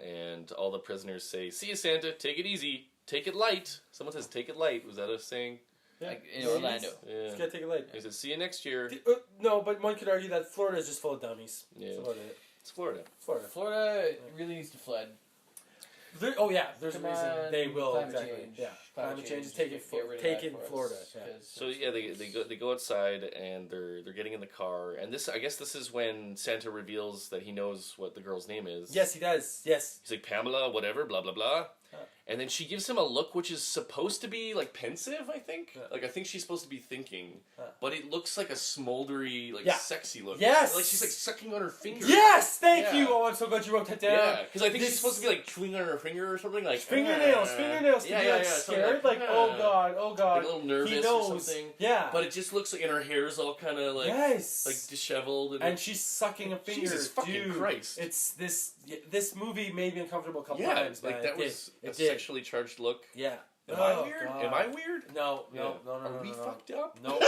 and all the prisoners say, "See you, Santa. Take it easy. Take it light." Someone says, "Take it light." Was that a saying? Yeah. Like in Orlando. Yeah. Just gotta take it light. He says, "See you next year." No, but one could argue that Florida is just full of dummies. Yeah. That's about it. It's Florida. Florida. Florida really needs to flood. There's Come a reason on, they will climate exactly. change. Yeah, climate change is Get rid of that taken for us, Florida. Yeah. 'cause So yeah, they go outside and they're getting in the car, and I guess this is when Santa reveals that he knows what the girl's name is. Yes, he does. Yes. He's like, Pamela, whatever, blah blah blah. And then she gives him a look which is supposed to be like pensive, I think. Like I think she's supposed to be thinking, but it looks like a smoldery, like sexy look. Yes! Like she's like sucking on her finger. Yes, thank Yeah. you. Oh, I'm so glad you wrote that down. Yeah, because I think she's supposed to be like chewing on her finger or something like Fingernails. Yeah, To be yeah, like yeah. scared, Like, oh god, like a little nervous he or knows. something. Yeah, But it just looks like, and her hair's all kind of like yes, like disheveled, and she's sucking a finger. Jesus fucking Dude, Christ! It's this movie made me uncomfortable a couple yeah, times. like man. that It was did. a It did. sexually charged look. Yeah. Am Oh, I weird? God. Am I weird? No. Are we fucked up? No.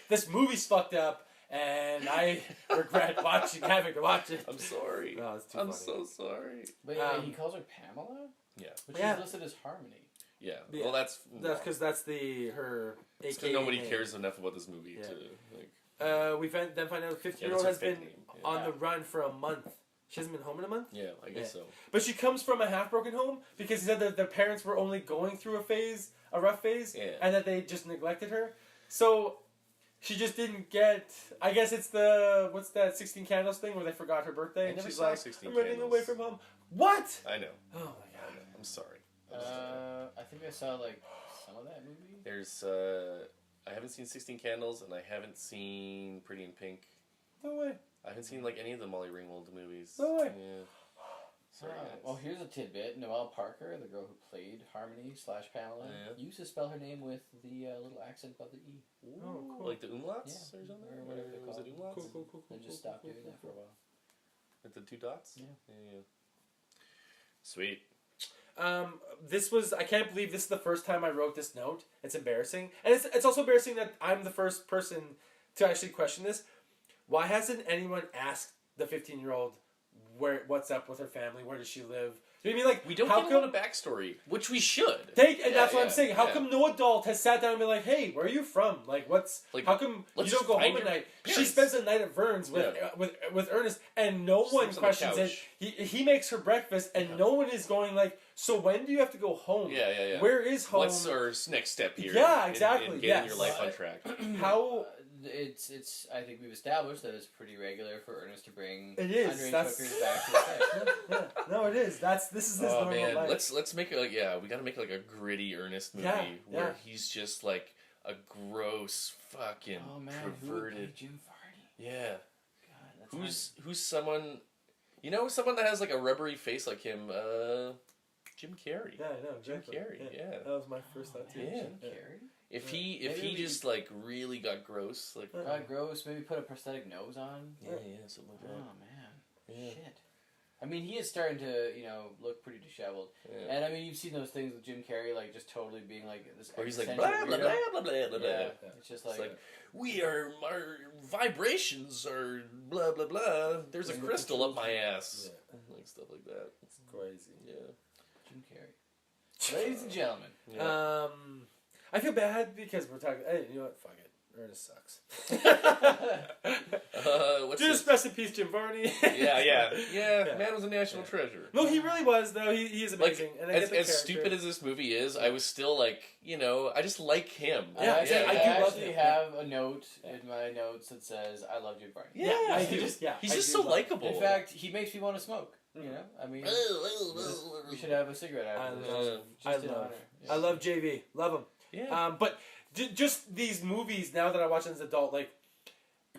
This movie's fucked up, and I regret having to watch it. I'm sorry. No, it's too I'm funny. so sorry. But he calls her Pamela, Yeah. but Yeah. she's listed as Harmony. Yeah. Yeah. Well, that's Because that's her. it's 'cause AKA nobody name. cares enough about this movie Yeah. to like. We then find out the 15-year-old that's her has fake been name. Yeah. on the run for a month. She hasn't been home in a month? Yeah, I guess so. But she comes from a half-broken home because he said that their parents were only going through a rough phase, Yeah. and that they just neglected her. So she just didn't get... I guess it's what's that 16 Candles thing where they forgot her birthday? I And never she's saw like, 16 I'm running Candles. away from home. What? I know. Oh my god. I'm sorry. I think I saw like some of that movie. There's I haven't seen 16 Candles and I haven't seen Pretty in Pink. No way. I haven't seen like any of the Molly Ringwald movies. No way. Yeah. Sorry, guys. Well, here's a tidbit. Noelle Parker, the girl who played Harmony/Pamela, used to spell her name with the little accent above the E. Ooh, Oh, cool. Like the umlauts Yeah. or something? Or whatever they Was call it it. umlauts? Cool. And just stopped doing that for a while. With the 2 dots? Yeah. Yeah. Sweet. This was, I can't believe this is the first time I wrote this note. It's embarrassing. And it's also embarrassing that I'm the first person to actually question this. Why hasn't anyone asked the 15-year-old what's up with her family? Where does she live? Do you know what I mean? Like, We don't how get a come lot of backstory, which we should. and that's what I'm yeah, saying. How yeah. come no adult has sat down and been like, "Hey, where are you from? Like, Like, how come you let's don't go find home at your night?" She parents. spends the night at Vern's with Ernest, and no one Sleeps on the questions it. couch. He makes her breakfast, and no one is going like, "So when do you have to go home? Yeah. Where is home? What's our next step here? Yeah, in exactly, getting yes. your life on track. How It's. I think we've established that it's pretty regular for Ernest to bring It is, underage that's- hookers back to the set. no, it is. This is his Oh normal man, life. let's make it like we gotta make like a gritty Ernest movie Yeah, where yeah. he's just like a gross fucking Oh man, who would play perverted. Jim Varney? Yeah, God, that's who's someone, someone that has like a rubbery face like him. Jim Carrey. Yeah, I know. Jim Exactly. Carrey. Yeah. That was my first thought too. Yeah. Jim Carrey. If Yeah. he Maybe we just like really got gross, like God, gross. Maybe put a prosthetic nose on. yeah, something like Oh that. man, Yeah. shit. I mean, he is starting to, look pretty disheveled. Yeah. And I mean, you've seen those things with Jim Carrey, like just totally being like this. Or he's like existential blah blah blah weirdo. blah blah blah blah. Yeah, blah. it's just It's like, like our vibrations are blah blah blah. There's a Finger crystal up controls. my ass. Yeah. Like stuff like that. It's crazy. Yeah. Jim Carrey. Ladies and gentlemen, Yeah. I feel bad because we're talking. Hey, you know what? Fuck it. Ernest sucks. What's Just this? rest in peace, Jim Varney. Yeah. Yeah. Man was a national treasure. No, he really was though. He is Like amazing. and I as get the character. stupid as this movie is, I was still like, I just like him. Yeah, I, exactly. I, I do love actually him. have a note in my notes that says, "I love Jim Varney." Yeah, I he do. just- Yeah, he's I just do so love- likable. In fact, he makes me want to smoke. Mhm. I mean, we should have a cigarette after I this. love- just in I love- honor. I love JV. Love him. Yeah. But just these movies now that I watch as an adult, like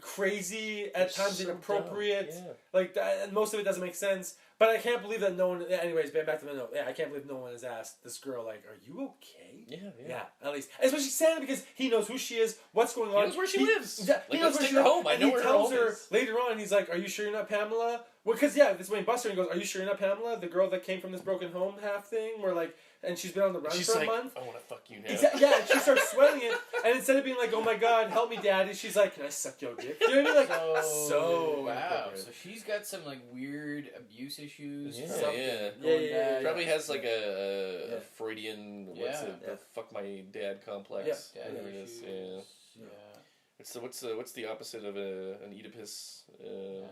crazy at They're times so inappropriate. dumb. Yeah. Like that, and most of it doesn't make sense. But I can't believe that no one. Anyways, back to the note. Yeah, I can't believe no one has asked this girl like, "Are you okay?" Yeah. Yeah, at least, especially Santa, because he knows who she is, what's going on. knows where she lives. Yeah, Like, he knows let's where take she her lives. home. I And know he where her tells home her is. later on. He's like, "Are you sure you're not Pamela?" Well, because yeah, this way Buster and he goes, "Are you sure you're not Pamela, the girl that came from this broken home half thing?" Where like, and she's been on the run She's for like, a month. I want to fuck you now. Exactly. Yeah, and she starts sweating it, and instead of being like, "Oh my God, help me, Daddy," she's like, "Can I suck your dick?" You know what I mean? Like, so wow. inappropriate. So she's got some like weird abuse issues. Yeah, something yeah. going Yeah. back. Probably has like a Yeah. Freudian what's Yeah. it? The Yeah. fuck my dad complex. Yeah. Daddy Whatever it is. issues. Yeah. Yeah. What's the opposite of an Oedipus? know.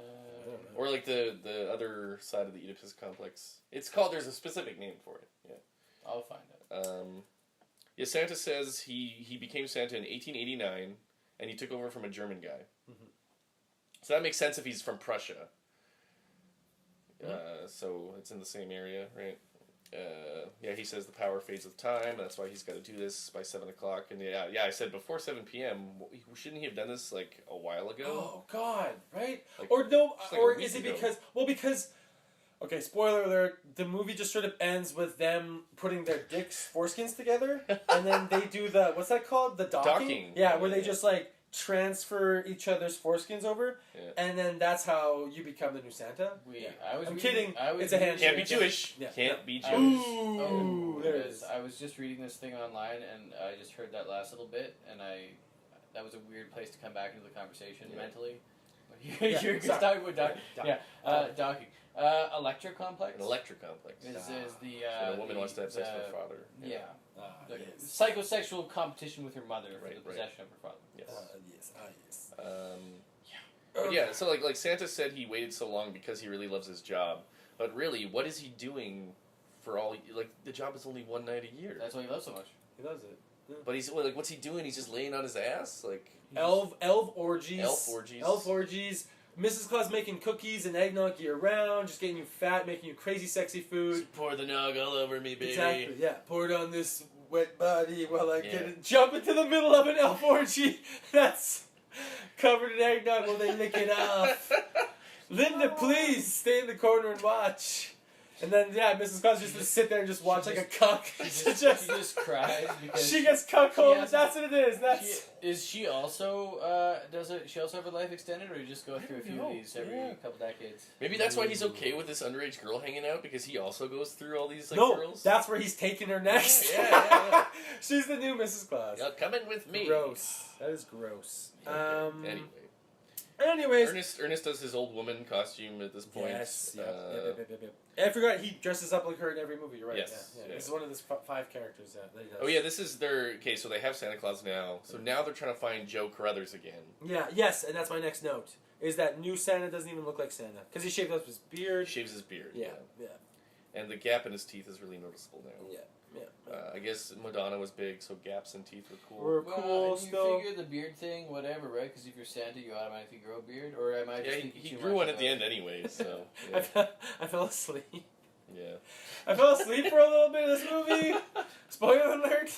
Or like the other side of the Oedipus complex. It's called. There's a specific name for it. Yeah. I'll find out. Yeah. Santa says he became Santa in 1889, and he took over from a German guy. Mhm. So that makes sense if he's from Prussia. Mhm. So it's in the same area, right? Yeah, he says the power fades with time. That's why he's got to do this by 7 o'clock. And yeah, I said before 7 p.m. Shouldn't he have done this like a while ago? Oh God, right? Like, Or no, just like a or week is it ago. because okay, spoiler alert, the movie just sort of ends with them putting their dicks foreskins together, and then they do the what's that called? The docking? Docking. Yeah, where they Yeah. just like transfer each other's foreskins over, Yeah. and then that's how you become the new Santa. We, Yeah. I was I'm reading- kidding. I was It's a handshake. Can't be Jewish. Yeah. Can't be I Jewish. was, Ooh, there it because is. I was just reading this thing online and I just heard that last little bit and that was a weird place to come back into the conversation Yeah. mentally. Yeah, You're sorry. talking about docking. Yeah, Docking. Electrocomplex An electrocomplex. is the When a woman wants to have sex with her father. Yeah. The yes. psychosexual competition with her mother for Right, the right. possession of her father. Yes. Yes. Yes. But yeah, so like Santa said he waited so long because he really loves his job. But really, what is he doing for all? Like the job is only one night a year. That's why he loves so much. He loves it. But he's like, what's he doing? He's just laying on his ass, like Elf orgies. Elf orgies. Elf orgies. Mrs. Claus making cookies and eggnog year round, just getting you fat, making you crazy sexy food. pour the nog all over me, baby. Exactly. Yeah. Pour it on this wet body while I Yeah. get it. Jump into the middle of an elf orgy that's covered in eggnog while they lick it off. Linda, please stay in the corner and watch. And then, Mrs. Claus just to sit there and just watch like a cuck. She just cries because she gets cuckolded. That's what it is. She also she also have her life extended, or you just go through a few of these every couple decades? Maybe that's why he's okay with this underage girl hanging out, because he also goes through all these girls. That's where he's taking her next. Yeah. She's the new Mrs. Claus. Yeah, come in with me. Gross. That is gross. Anyway. Anyways, Ernest does his old woman costume at this point. Yes. I forgot he dresses up like her in every movie. You're right. Yes. Yeah. This is one of the 5 characters that he does. Oh yeah, this is their so they have Santa Claus now. So now they're trying to find Joe Carruthers again. Yeah. Yes, and that's my next note. Is that new Santa doesn't even look like Santa because he shaved up his beard. Shaves his beard. Yeah. And the gap in his teeth is really noticeable now. Yeah. I guess Madonna was big, so gaps in teeth were cool. Well, and still. you figure the beard thing, whatever, right? Because if you're Santa, you automatically grow a beard, or am I just thinking he too grew much one at about the it? end anyway. So yeah. I fell asleep. Yeah. I fell asleep for a little bit of this movie. Spoiler alert.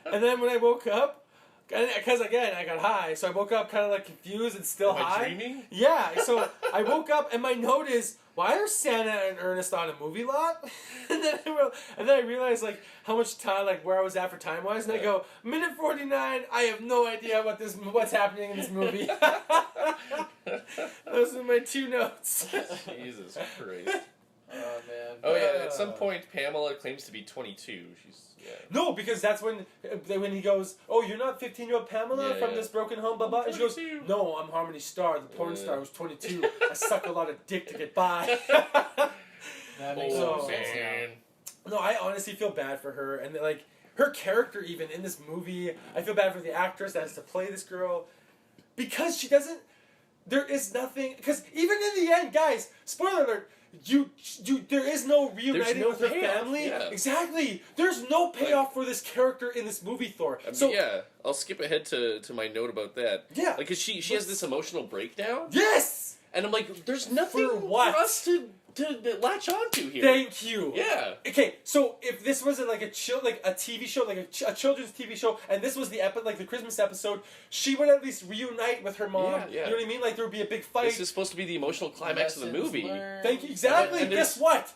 And then when I woke up, because again I got high, so I woke up kind of like confused and still Am high. I dreaming? Yeah. So I woke up and my note is, why are Santa and Ernest on a movie lot? and then I realized like how much time, like where I was at for time wise, and I go, minute 49. I have no idea what's happening in this movie. Those are my 2 notes. Jesus Christ. Oh man. Oh yeah. At some point, Pamela claims to be 22. No, because that's when he goes, oh, you're not 15-year-old Pamela from this broken home, blah, blah. And she goes, no, I'm Harmony Star, the porn star who's 22. I suck a lot of dick to get by. That makes sense now. No, I honestly feel bad for her. And, like, her character even in this movie, I feel bad for the actress that has to play this girl. Because she doesn't, there is nothing, because even in the end, guys, spoiler alert, there is no reuniting with her family. Yeah. Exactly. There's no payoff for this character in this movie, Thor. So yeah, I'll skip ahead to my note about that. Yeah. Like, cause she has this emotional breakdown. Yes. And I'm like, there's nothing for us to latch onto here. Thank you. Yeah. Okay, so if this was like a TV show, like a children's TV show, and this was the Christmas episode, she would at least reunite with her mom. Yeah. You know what I mean? Like there would be a big fight. This is supposed to be the emotional climax of the movie. Thank you. Exactly. And guess what?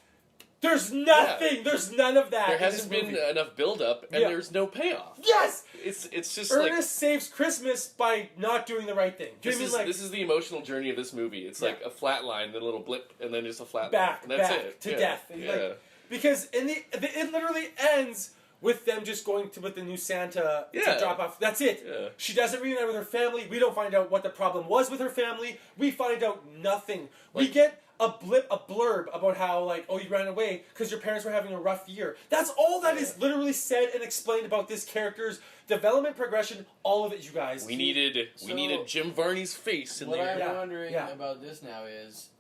There's nothing. Yeah. There's none of that. There hasn't been enough build-up, and there's no payoff. Yes. It's just Ernest saves Christmas by not doing the right thing. This is the emotional journey of this movie. It's like a flat line, then a little blip, and then just a flat line. And that's it. To death. Yeah. Like, because it literally ends with them just going with the new Santa to drop off. That's it. Yeah. She doesn't reunite with her family. We don't find out what the problem was with her family. We find out nothing. We get a blurb about how, like, oh, you ran away because your parents were having a rough year. That's all that is literally said and explained about this character's development, progression, all of it, you guys. We needed Jim Varney's face in there. What I'm wondering about this now is,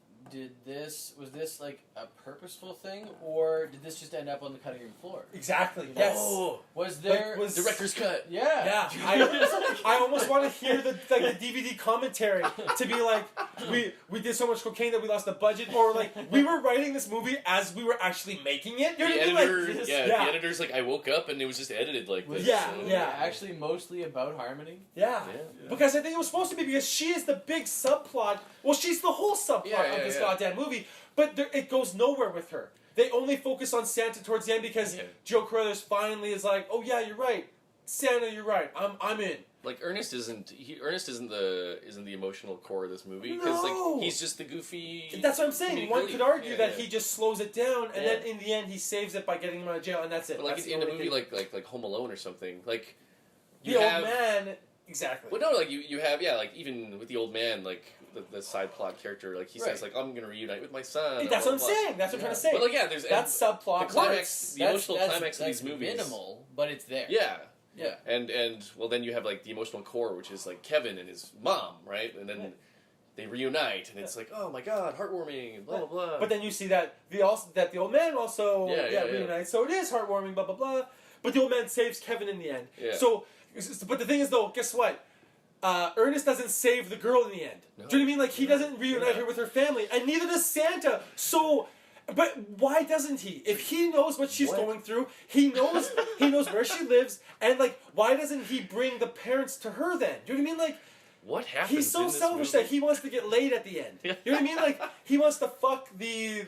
was this like a purposeful thing, or did this just end up on the cutting room floor? Exactly. You know? Yes. Oh, was there director's cut? Yeah. I almost want to hear the DVD commentary to be like, we did so much cocaine that we lost the budget, or like we were writing this movie as we were actually making it. You know what I mean? Like, the editor's like, I woke up and it was just edited like this. Actually, mostly about Harmony. Yeah. Because I think it was supposed to be, because she is the big subplot. Well, she's the whole subplot of this goddamn movie, but it goes nowhere with her. They only focus on Santa towards the end because Joe Carruthers finally is like, oh yeah, you're right, Santa, you're right, I'm in. Like Ernest isn't the emotional core of this movie, because like he's just the goofy. That's what I'm saying. One could argue that he just slows it down, and then in the end he saves it by getting him out of jail, and that's it. But like in a movie like Home Alone or something, like the old man. Exactly. Well, no, like you have like even with the old man, like the side plot character, like he says like, I'm gonna reunite with my son. That's what I'm saying. That's what I'm trying to say. But like there's that subplot. The climax, the emotional climax of these movies. Minimal, but it's there. Yeah. Yeah. And well, then you have like the emotional core, which is like Kevin and his mom, right? And then they reunite, and it's like, oh my god, heartwarming, and blah blah blah. But then you see that the old man also reunites, so it is heartwarming, blah blah blah. But the old man saves Kevin in the end. Yeah. So, but the thing is though, guess what? Ernest doesn't save the girl in the end. No. Do you know what I mean? Like, he doesn't reunite her with her family, and neither does Santa. So, but why doesn't he? If he knows what she's going through, he knows where she lives, and like, why doesn't he bring the parents to her then? Do you know what I mean? Like, what happens? He's so in this selfish movie? that he wants to get laid at the end. Yeah. You know what I mean? Like he wants to fuck the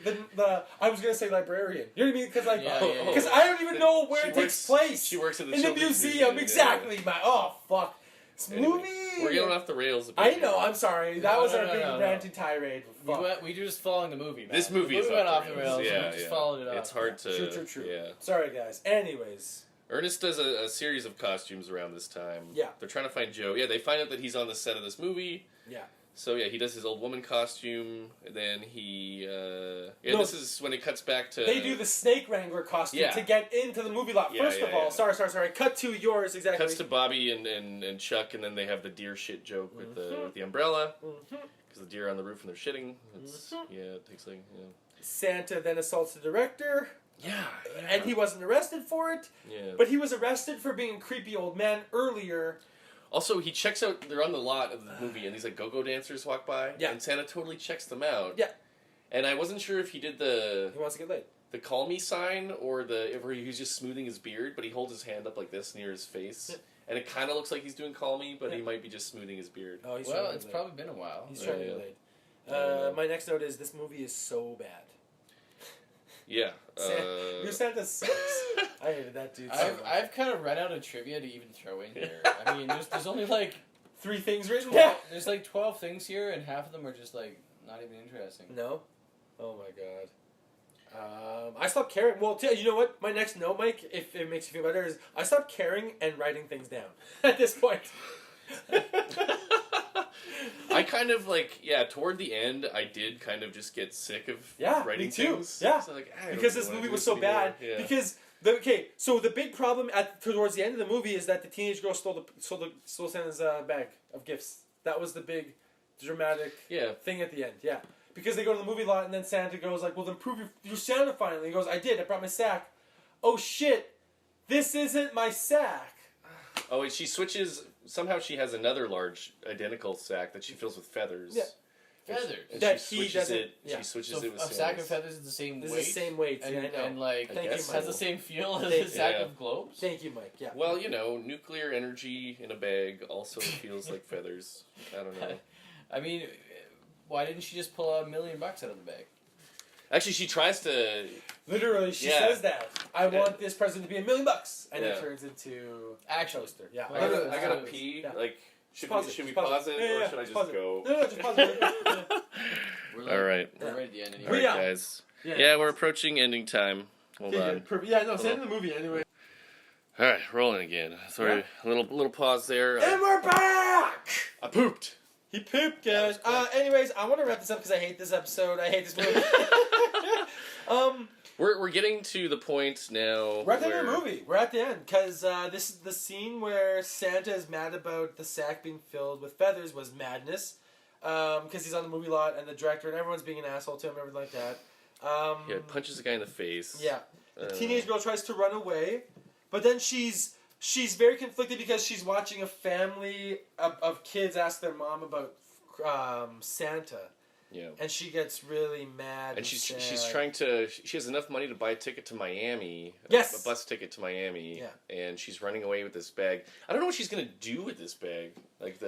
I was gonna say librarian. You know what I mean? Because like Yeah. because I don't even know where She it takes works- place. she works at the in the children's museum. museum, Exactly, man. Oh fuck. This Anyway, movie. We're getting off the rails. A bit I here. know. I'm sorry. That was our big no. ranting tirade. Fuck. We just following the movie. Man. This movie is went off off the rails. Yeah, we just yeah. followed it up. It's hard to. True. Yeah. Sorry, guys. Anyways. Ernest does a series of costumes around this time. Yeah. They're trying to find Joe. Yeah, they find out that he's on the set of this movie. Yeah. So yeah, he does his old woman costume, and then he. No, this is when it cuts back to. They do the snake wrangler costume Yeah. to get into the movie lot. Yeah, First yeah, of all, yeah. sorry. Cut to yours exactly. Cuts to Bobby and Chuck, and then they have the deer shit joke with the umbrella because the deer are on the roof and they're shitting. It's, Yeah, it takes like Santa then assaults the director, yeah, and he wasn't arrested for it. yeah. But he was arrested for being a creepy old man earlier. Also, he checks out. They're on the lot of the movie, and these like go-go dancers walk by. Yeah. And Santa totally checks them out. Yeah. And I wasn't sure if he did the He wants to get laid. call me sign or where he was just smoothing his beard, but he holds his hand up like this near his face, Yeah. and it kind of looks like he's doing call me, but he Yeah. might be just smoothing his beard. Oh, he's Well, trying to it's get laid. probably been a while. He's trying to get Yeah. laid. Yeah. My next note is this movie is so bad. Yeah. Your Santa sucks. I hated that dude. So much. I've kind of run out of trivia to even throw in here. I mean, there's only like 3 things written 12, down. there's like 12 things here, and half of them are just like not even interesting. No? Oh my god. I stopped caring. Well, you know what? My next note, Mike, if it makes you feel better, is I stopped caring and writing things down at this point. I kind of toward the end, I did kind of just get sick of writing me too. things. Yeah. So like, I don't Because this wanna movie do was this so anymore. bad. Yeah. Because so the big problem towards the end of the movie is that the teenage girl stole Santa's bag of gifts. That was the big dramatic thing at the end. Yeah. Because they go to the movie lot and then Santa goes like, well then prove you're Santa finally. He goes, I did. I brought my sack. Oh shit. This isn't my sack. Oh, and she switches. Somehow she has another large identical sack that she fills with feathers. Yeah. Feathers. And That she he switches doesn't- it. yeah. She switches So it with a sack of Santa's. feathers is the same This weight. is the same weight. And, yeah, I know. and like I Thank guess you, has Mike. the same feel as Thank a sack you. of globes. Thank you, Mike. Yeah. Well, nuclear energy in a bag also feels like feathers. I don't know. I mean, why didn't she just pull $1 million out of the bag? Actually, she tries to. Literally, she Yeah. says that. I want this present to be $1 million. And Yeah. it turns into Actually, toaster. Yeah. I gotta, Literally, I gotta it is. pee. Yeah. Like, should Pause we, it, should we just pause pause it. it, Yeah, or yeah, should I just just pause it. go? No, just pause it. Yeah. we're All right. We're right at the end anyway. All right, Yeah. guys. Yeah. Yeah, we're approaching ending time. Hold Yeah, on. perfect. Yeah, no, send in the movie anyway. All right, rolling again. Sorry, a little pause there. And we're back! I pooped. He pooped, guys. Anyways, I want to wrap this up because I hate this episode. I hate this movie. We're getting to the point now. We're at the end where of the movie. We're at the end because this is the scene where Santa is mad about the sack being filled with feathers was madness. Because he's on the movie lot and the director and everyone's being an asshole to him and everything like that. Yeah, punches the guy in the face. Yeah. The teenage girl tries to run away, but then she's very conflicted because she's watching a family of kids ask their mom about Santa. Yeah. And she gets really mad. And she's sad. trying to. She has enough money to buy a ticket to Miami. Yes. A bus ticket to Miami. Yeah. And she's running away with this bag. I don't know what she's gonna do with this bag. Like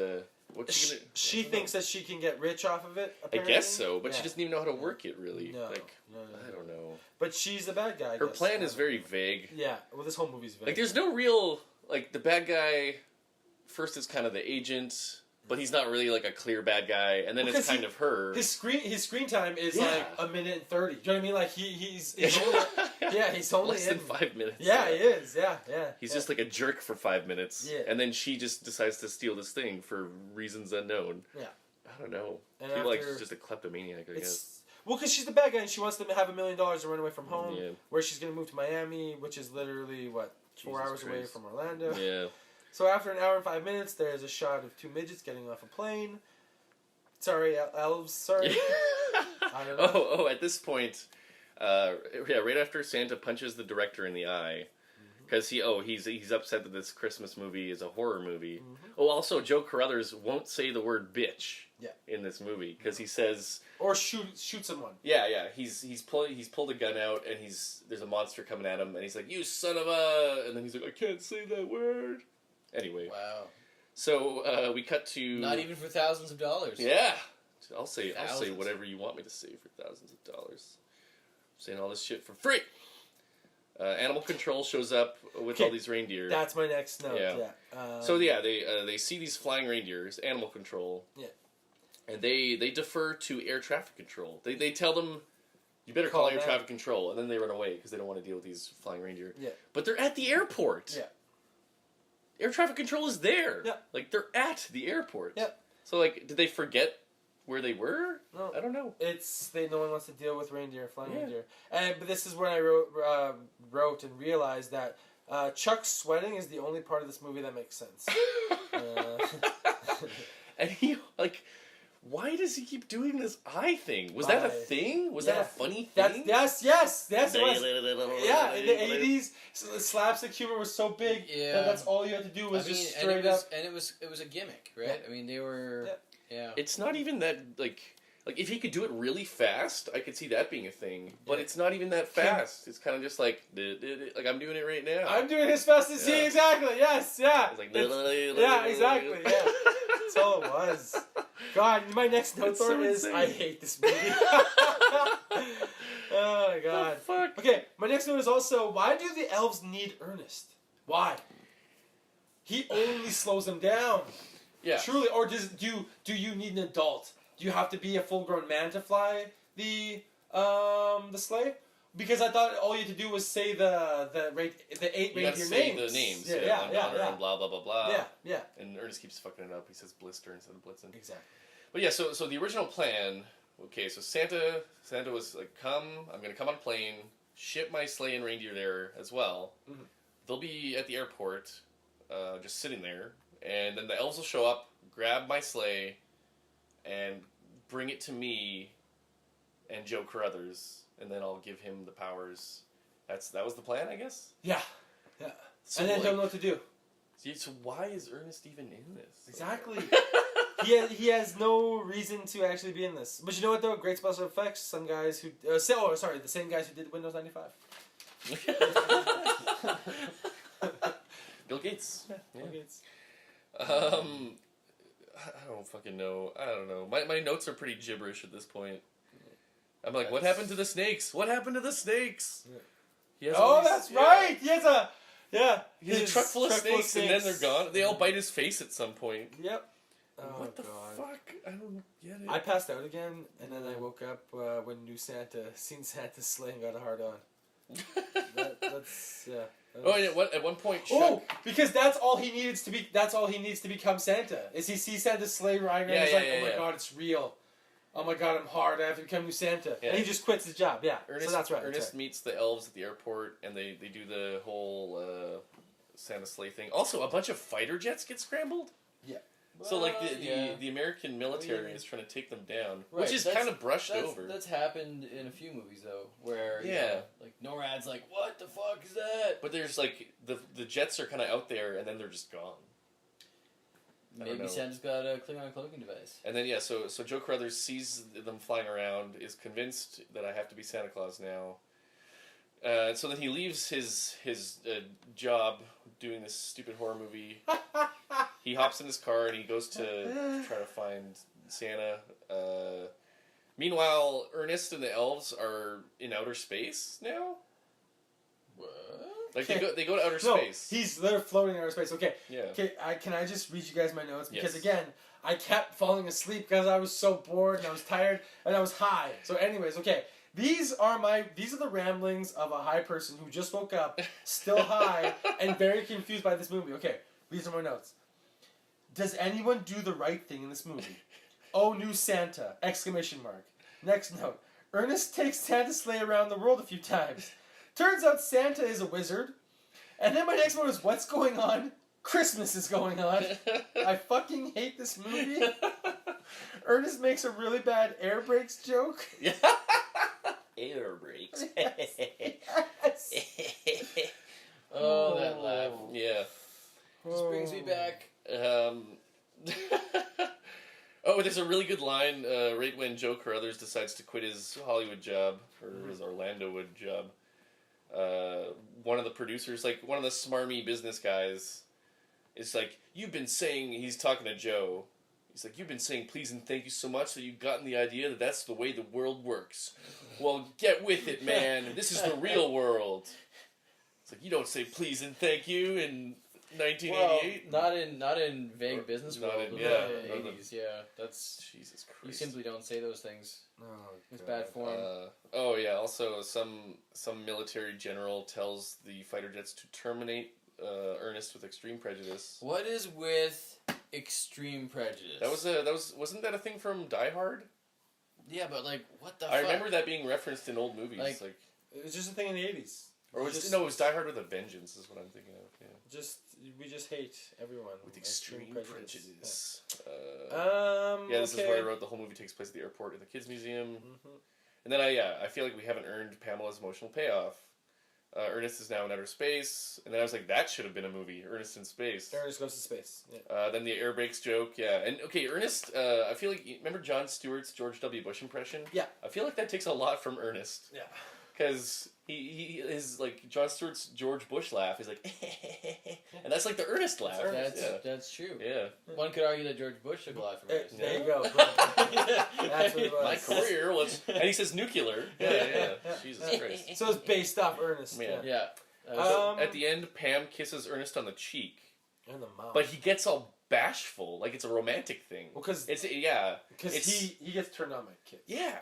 what's she gonna? She I don't thinks know. that she can get rich off of it. I Apparently. guess so, but Yeah. she doesn't even know how to work it really. No, Like no. I don't know. But she's the bad guy. I Her guess. plan is very vague. Yeah. Well, this whole movie's very. Like there's no real the bad guy. First is kind of the agent. But he's not really like a clear bad guy, and then it's Because kind of her. His screen time is Yeah. like 1:30. Do you know what I mean? Like he's only, yeah, he's only less than in 5 minutes. Yeah, he is. Yeah. He's just like a jerk for 5 minutes, Yeah. and then she just decides to steal this thing for reasons unknown. Yeah. I don't know. And I feel like after- she's just a kleptomaniac, I guess. It's well, because she's the bad guy and she wants to have $1 million to run away from home, Yeah. where she's gonna move to Miami, which is literally 4 Jesus hours away Christ. from Orlando. Yeah. So after an hour and 5 minutes, there's a shot of 2 midgets getting off a plane. Sorry, elves. Sorry. I don't know. Oh, at this point, right after Santa punches the director in the eye, because he's upset that this Christmas movie is a horror movie. Oh, also Joe Carruthers won't say the word bitch. Yeah. In this movie, because he says. Or shoot someone. Yeah. He's pulled a gun out, and there's a monster coming at him, and he's like, "You son of a!" And then he's like, "I can't say that word." Anyway. Wow. So we cut to Not even for thousands of dollars. Yeah, I'll say Thousands. whatever you want me to say for thousands of dollars. I'm saying all this shit for free. Animal control shows up with all these reindeer. That's my next note. Yeah. So they see these flying reindeers, animal control. Yeah. And they defer to air traffic control. They tell them, you better call air traffic control, and then they run away because they don't want to deal with these flying reindeer. Yeah. But they're at the airport. Yeah. Air traffic control is there. Yeah. Like, they're at the airport. Yeah. So, like, did they forget where they were? No. I don't know. No one wants to deal with flying Yeah. reindeer. But this is when I wrote and realized that Chuck sweating is the only part of this movie that makes sense. And he, like, why does he keep doing this eye thing? Was that a thing? Was that a funny thing? Yes, it was. Yeah, in the 80s, so the slapstick humor was so big that that's all you had to do was just straight up. And it was a gimmick, right? Yeah. I mean, they were... Yeah. It's not even that, like if he could do it really fast, I could see that being a thing. But it's not even that fast. It's kind of just like I'm doing it right now. I'm doing it as fast as he, exactly, yes, yeah. It's like, yeah, exactly, yeah. That's all it was. God, my next note so is insane. I hate this movie. Oh my God. The fuck? Okay, my next note is also, why do the elves need Ernest? Why? He only slows them down. Yeah. Truly, or do you need an adult? Do you have to be a full-grown man to fly the sleigh? Because I thought all you had to do was say the 8 reindeer names. The names. Yeah. And blah blah blah blah. Yeah. And Ernest keeps fucking it up. He says Blister instead of Blitzen. Exactly. But yeah, so the original plan. Okay, so Santa was like, I'm gonna come on plane, ship my sleigh and reindeer there as well. Mm-hmm. They'll be at the airport, just sitting there. And then the elves will show up, grab my sleigh, and bring it to me and Joe Carruthers, and then I'll give him the powers. That was the plan, I guess? Yeah. So, and then he'll know what to do. So why is Ernest even in this? Exactly. he has no reason to actually be in this. But you know what, though? Great special effects. Some guys who... the same guys who did Windows 95. Bill Gates. Yeah, Bill Gates. I don't fucking know. I don't know. My notes are pretty gibberish at this point. I'm like, what happened to the snakes? What happened to the snakes? Yeah. That's right! He has a... Yeah. He has a truck full of snakes, and then they're gone. They all bite his face at some point. Yep. What the fuck? I don't get it. I passed out again, and then I woke up when seen Santa's sleigh and got a hard on. That's Oh, and at one point, Chuck... Oh, because that's all he needs to be. That's all he needs to become Santa. Is he sees Santa's sleigh riding around? He's like, oh my God, it's real. Oh my God, I'm hard. I have to become new Santa. Yeah. And he just quits his job. Yeah. Ernest, so that's right. Ernest meets the elves at the airport, and they do the whole Santa sleigh thing. Also, a bunch of fighter jets get scrambled. Yeah. So like the American military is trying to take them down, right. which is kind of brushed over. That's happened in a few movies though, where like NORAD's like, what the fuck is that? But there's like the jets are kind of out there, and then they're just gone. Maybe Santa's got a Klingon cloaking device. And then so Joe Carruthers sees them flying around, is convinced that I have to be Santa Claus now. So then he leaves his job doing this stupid horror movie. He hops in his car and he goes to try to find Santa. Meanwhile, Ernest and the elves are in outer space now. What? Like they go to outer space. They're floating in outer space. Okay. Yeah. Okay. Can I just read you guys my notes because Yes. again I kept falling asleep because I was so bored and I was tired and I was high. So, anyways, okay. These are the ramblings of a high person who just woke up, still high, and very confused by this movie. Okay, these are my notes. Does anyone do the right thing in this movie? Oh, new Santa! ! Next note. Ernest takes Santa's sleigh around the world a few times. Turns out Santa is a wizard. And then my next one is, what's going on? Christmas is going on. I fucking hate this movie. Ernest makes a really bad air brakes joke. Yeah. Air brakes. Yes. Oh, that laugh. Yeah. This brings me back. Oh, there's a really good line right when Joe Carruthers decides to quit his Hollywood job, or his Orlandowood job. One of the producers, like one of the smarmy business guys, It's like, you've been saying, he's talking to Joe, he's like, you've been saying please and thank you so much that you've gotten the idea that that's the way the world works. Well, get with it, man. This is the real world. It's like, you don't say please and thank you in 1988. Well, not in vague business Not world. in- In yeah, the 80s, yeah. That's Jesus you Christ. simply don't say those things. Oh, It's God. bad form. Oh yeah. Also, some military general tells the fighter jets to terminate Ernest with extreme prejudice. What is with extreme prejudice? Wasn't that a thing from Die Hard? Yeah, but like, what the I fuck? remember that being referenced in old movies, Like- like It was just a thing in the 80s. or was Just- no, it was Die Hard with a Vengeance, is what I'm thinking of. Yeah. We just hate everyone With extreme prejudice. Yeah. Yeah, this okay. is where I wrote the whole movie takes place at the airport in the kids museum, Mhm. and then I feel like we haven't earned Pamela's emotional payoff. Ernest is now in outer space, and then I was like, that should have been a movie, Ernest in Space. Ernest goes to space. Yeah. Then the air brakes joke, yeah. And okay, Ernest, I feel like, remember Jon Stewart's George W. Bush impression? Yeah. I feel like that takes a lot from Ernest. Yeah. Because he is like, Jon Stewart's George Bush laugh is like, and that's like the Ernest laugh. That's true. Yeah. One could argue that George Bush took a lot from There, Ernest. there you go. That's what it was. My career was, and he says nuclear. Yeah. Jesus Christ. So it's based off Ernest. Yeah. Yeah. So at the end, Pam kisses Ernest on the cheek, And the mouth. but he gets all bashful, like it's a romantic thing. Well, because It's he gets turned on by kids. yeah.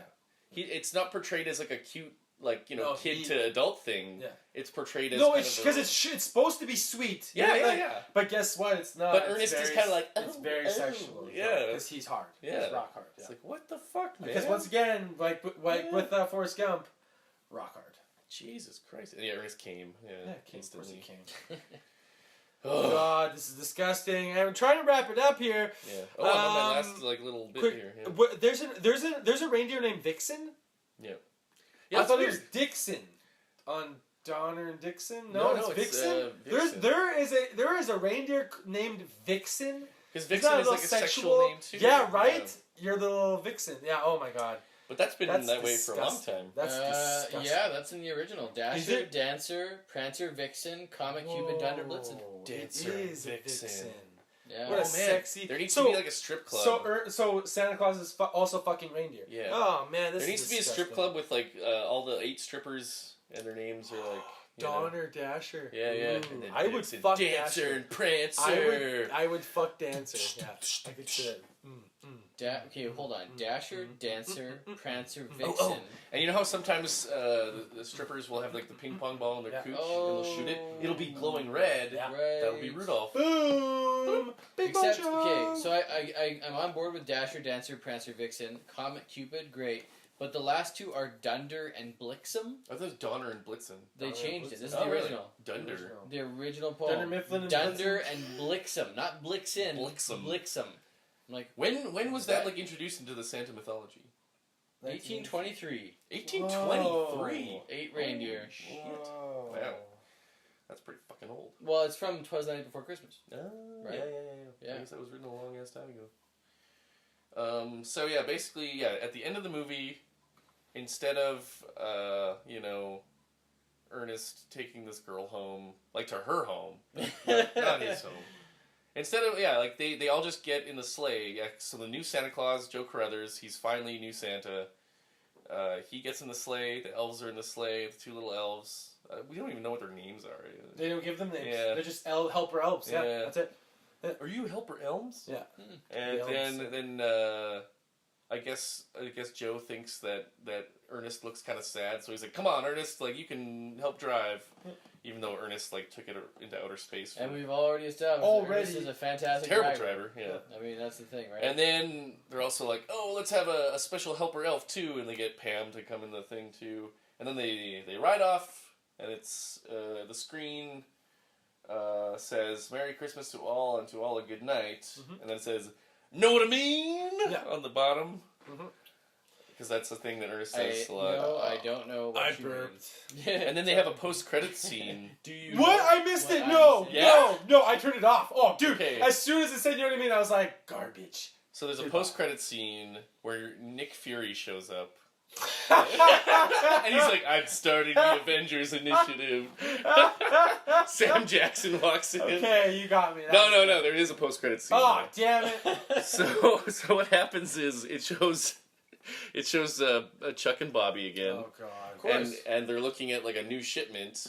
It's not portrayed as like a cute, like, No, kid to adult thing. Yeah. It's portrayed as No, kind it's of because a- it's supposed to be sweet. Yeah, You know, like, yeah. But guess what? It's not. But It's Ernest is very- kinda like, it's very sexual. yeah. because he's hard. Yeah. He's rock hard. It's Yeah. like, what the fuck, man? Because once again, like with Forrest Gump, rock hard. Jesus Christ. And yeah, Ernest came. Yeah, Yeah, King, of course he instantly. came. Oh, God, this is disgusting. I'm trying to wrap it up here. yeah. Oh, and then my last little bit Quick, here. Yeah. there's a reindeer named Vixen. Yeah, I that's thought weird. it was Dixon on Donner and Dixon. No, it's it's, Vixon. Vixen. There is a reindeer named Vixen. Because Isn't that Vixen is like a sexual name too. Yeah, right. You're the little Vixen. Yeah. Oh my God. But that's been That's that way for a long disgusting. time. That's disgusting. Yeah, that's in the original. Is Dasher, it? Dancer, Prancer, Vixen, Comet, Cupid, Dunder, Blitzen. Whoa, Dancer it and is a Vixen. Vixen. Yeah. What a Oh, man. sexy. There needs so, to be like a strip club. So Santa Claus is also fucking reindeer. Yeah. Oh man, this There needs is to be a strip disgusting. club with like all the 8 strippers and their names are like you know. Donner, Dasher. Yeah. Ooh, And then I would Vixen, fuck Dancer Dasher. and Prancer. I would fuck Dancer. Yeah, I could see it. Okay, hold on. Dasher, Dancer, Prancer, Vixen. Oh. And you know how sometimes the strippers will have like the ping pong ball in their Yeah. cooch and they'll shoot it? It'll be glowing red. Yeah. Right. That'll be Rudolph. Boom! Big Except, Mojo! okay, so I'm on board with Dasher, Dancer, Prancer, Vixen, Comet, Cupid, great. But the last two are Dunder and Blixen. I thought it was Donner and Blitzen. They Donner changed and it. This is Oh, the really? original. Dunder. The original poem. Dunder Mifflin and Dunder and Blixen, not Blixen. Blixen. Blixen. I'm like, When was that like introduced into the Santa mythology? 1823. 1823. 8 reindeer. Whoa. Wow. That's pretty fucking old. Well, it's from 'Twas the Night Before Christmas. Right? Right. Yeah. Yeah. I guess that was written a long ass time ago. So yeah, basically, yeah, at the end of the movie, instead of Ernest taking this girl home, like to her home, not his home. Instead of like they all just get in the sleigh. Yeah, so the new Santa Claus, Joe Carruthers, he's finally new Santa. He gets in the sleigh. The elves are in the sleigh. The 2 little elves. We don't even know what their names are. They don't give them names. Yeah. They're just helper elves. Yeah, Yeah. that's it. Are you helper elms? Yeah. And The elves. then I guess Joe thinks that Ernest looks kind of sad, so he's like, "Come on, Ernest, like you can help drive," even though Ernest like took it into outer space. And we've already established that Ernest is a fantastic terrible driver. Yeah. I mean, that's the thing, right? And then they're also like, "Oh, let's have a special helper elf too," and they get Pam to come in the thing too. And then they ride off, and it's the screen says "Merry Christmas to all and to all a good night," and then it says "Know what I mean?" on the bottom. Because that's the thing that Ernest says a lot. No, I don't know what I you burped. mean. And then they have a post-credit scene. Do you What? know I missed what it. I'm No, saying? no, I turned it off. Oh, dude! Okay. As soon as it said, you know what I mean, I was like, garbage. So there's a Dude. post-credit scene where Nick Fury shows up. And he's like, I'm starting the Avengers Initiative. Sam Jackson walks in. Okay, you got me. No, there is a post-credit scene. Oh, damn it. So what happens is it shows Chuck and Bobby again. Oh, God. Of course. And they're looking at like a new shipment,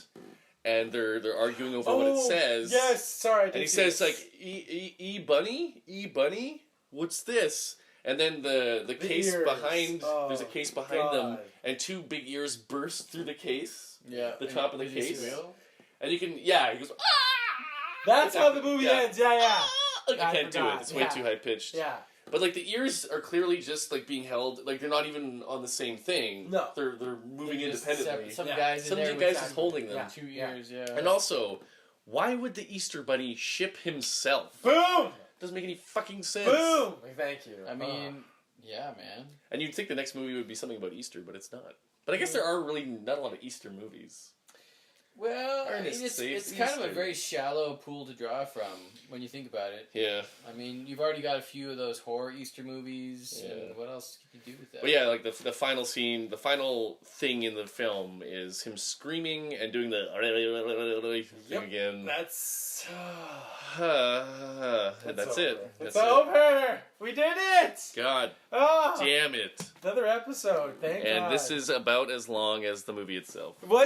and they're arguing over what it says. Yes, sorry. And he says like E bunny, what's this? And then the case ears. behind Oh, there's a case behind God. them, and two big ears burst through the case. Yeah. The top of the Did you see case. real? And you can he goes. That's how the movie ends. Yeah. Like, I can't do forgot. it. It's way too high pitched. Yeah. But like the ears are clearly just like being held, like they're not even on the same thing. No. They're moving They're just independently. Some Yeah. guys in Some there guys with is holding them. Yeah. 2 ears, yeah. And also, why would the Easter Bunny ship himself? Boom! Doesn't make any fucking sense. Boom! Thank you. I mean, yeah, man. And you'd think the next movie would be something about Easter, but it's not. But I guess there are really not a lot of Easter movies. Well, I mean, Ernest it's saves kind of a Easter. very shallow pool to draw from when you think about it. Yeah. I mean, you've already got a few of those horror Easter movies. Yeah. And what else can you do with that? But yeah, like the final scene, the final thing in the film is him screaming and doing the thing Yep. again. That's And that's it. Over. That's It's over. We did it. God Oh, damn it. another episode. Thank And God. this is about as long as the movie itself. We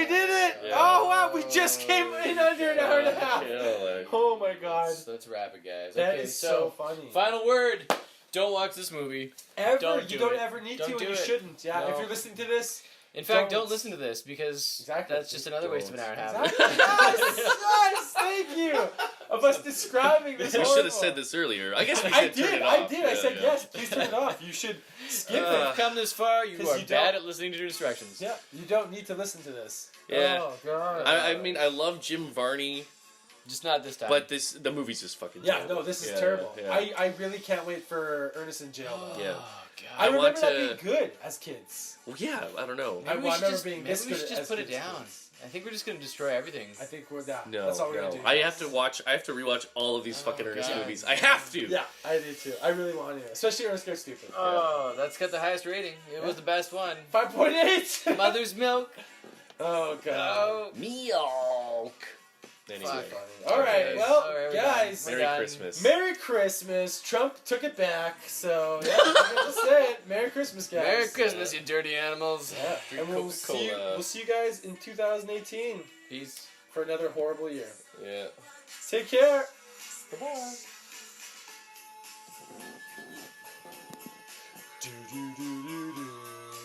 did it? Yeah. Oh wow, we just came in under an hour and a half. Yeah, like, Oh my God, Let's wrap it, guys. that okay, is so funny. final word. Don't watch this movie. Ever, you do don't it. ever need Don't to, and do you it. shouldn't. Yeah, No. if you're listening to this, In fact, Don't. don't listen to this because Exactly. that's just another waste of an hour and a half. exactly. yes, thank you. Of us describing this. we should horrible. have said this earlier. I guess we I should turn did. it I off. did. I Yeah, said yeah. yes. Please turn it off. You should skip If it. you've come this far, you 'Cause are you bad don't- at listening to directions. Yeah, you don't need to listen to this. Yeah. Oh God. I mean, I love Jim Varney, Just not this time. but the movie's just fucking Yeah, terrible. no, this is Yeah, terrible. yeah. I really can't wait for Ernest in jail. Though. Yeah. Oh, I God. remember want that to- being good as kids. Well, yeah, I don't know. I Maybe we should remember just, being maybe this we good should just as put it kids. down. I think we're just going to destroy everything. I think we're down. No, That's all we're no. gonna do. I have to rewatch all of these fucking Ernest God. movies. I have to. Yeah, I do too. I really want to, especially Ernest Goes Stupid. Oh, that's got the highest rating. It was the best one. 5.8. Mother's Milk. Oh God. Oh, Milk. Anyway. All right. Okay. Well, All right, we're guys. done. Merry done. Christmas. Merry Christmas. Trump took it back, so yeah, I'm gonna say it. Merry Christmas, guys. Merry Christmas, you dirty animals. Yeah, Drink and we'll see you. Coca-Cola. We'll see you guys in 2018 Peace. for another horrible year. Yeah. Take care. Bye-bye. Do do do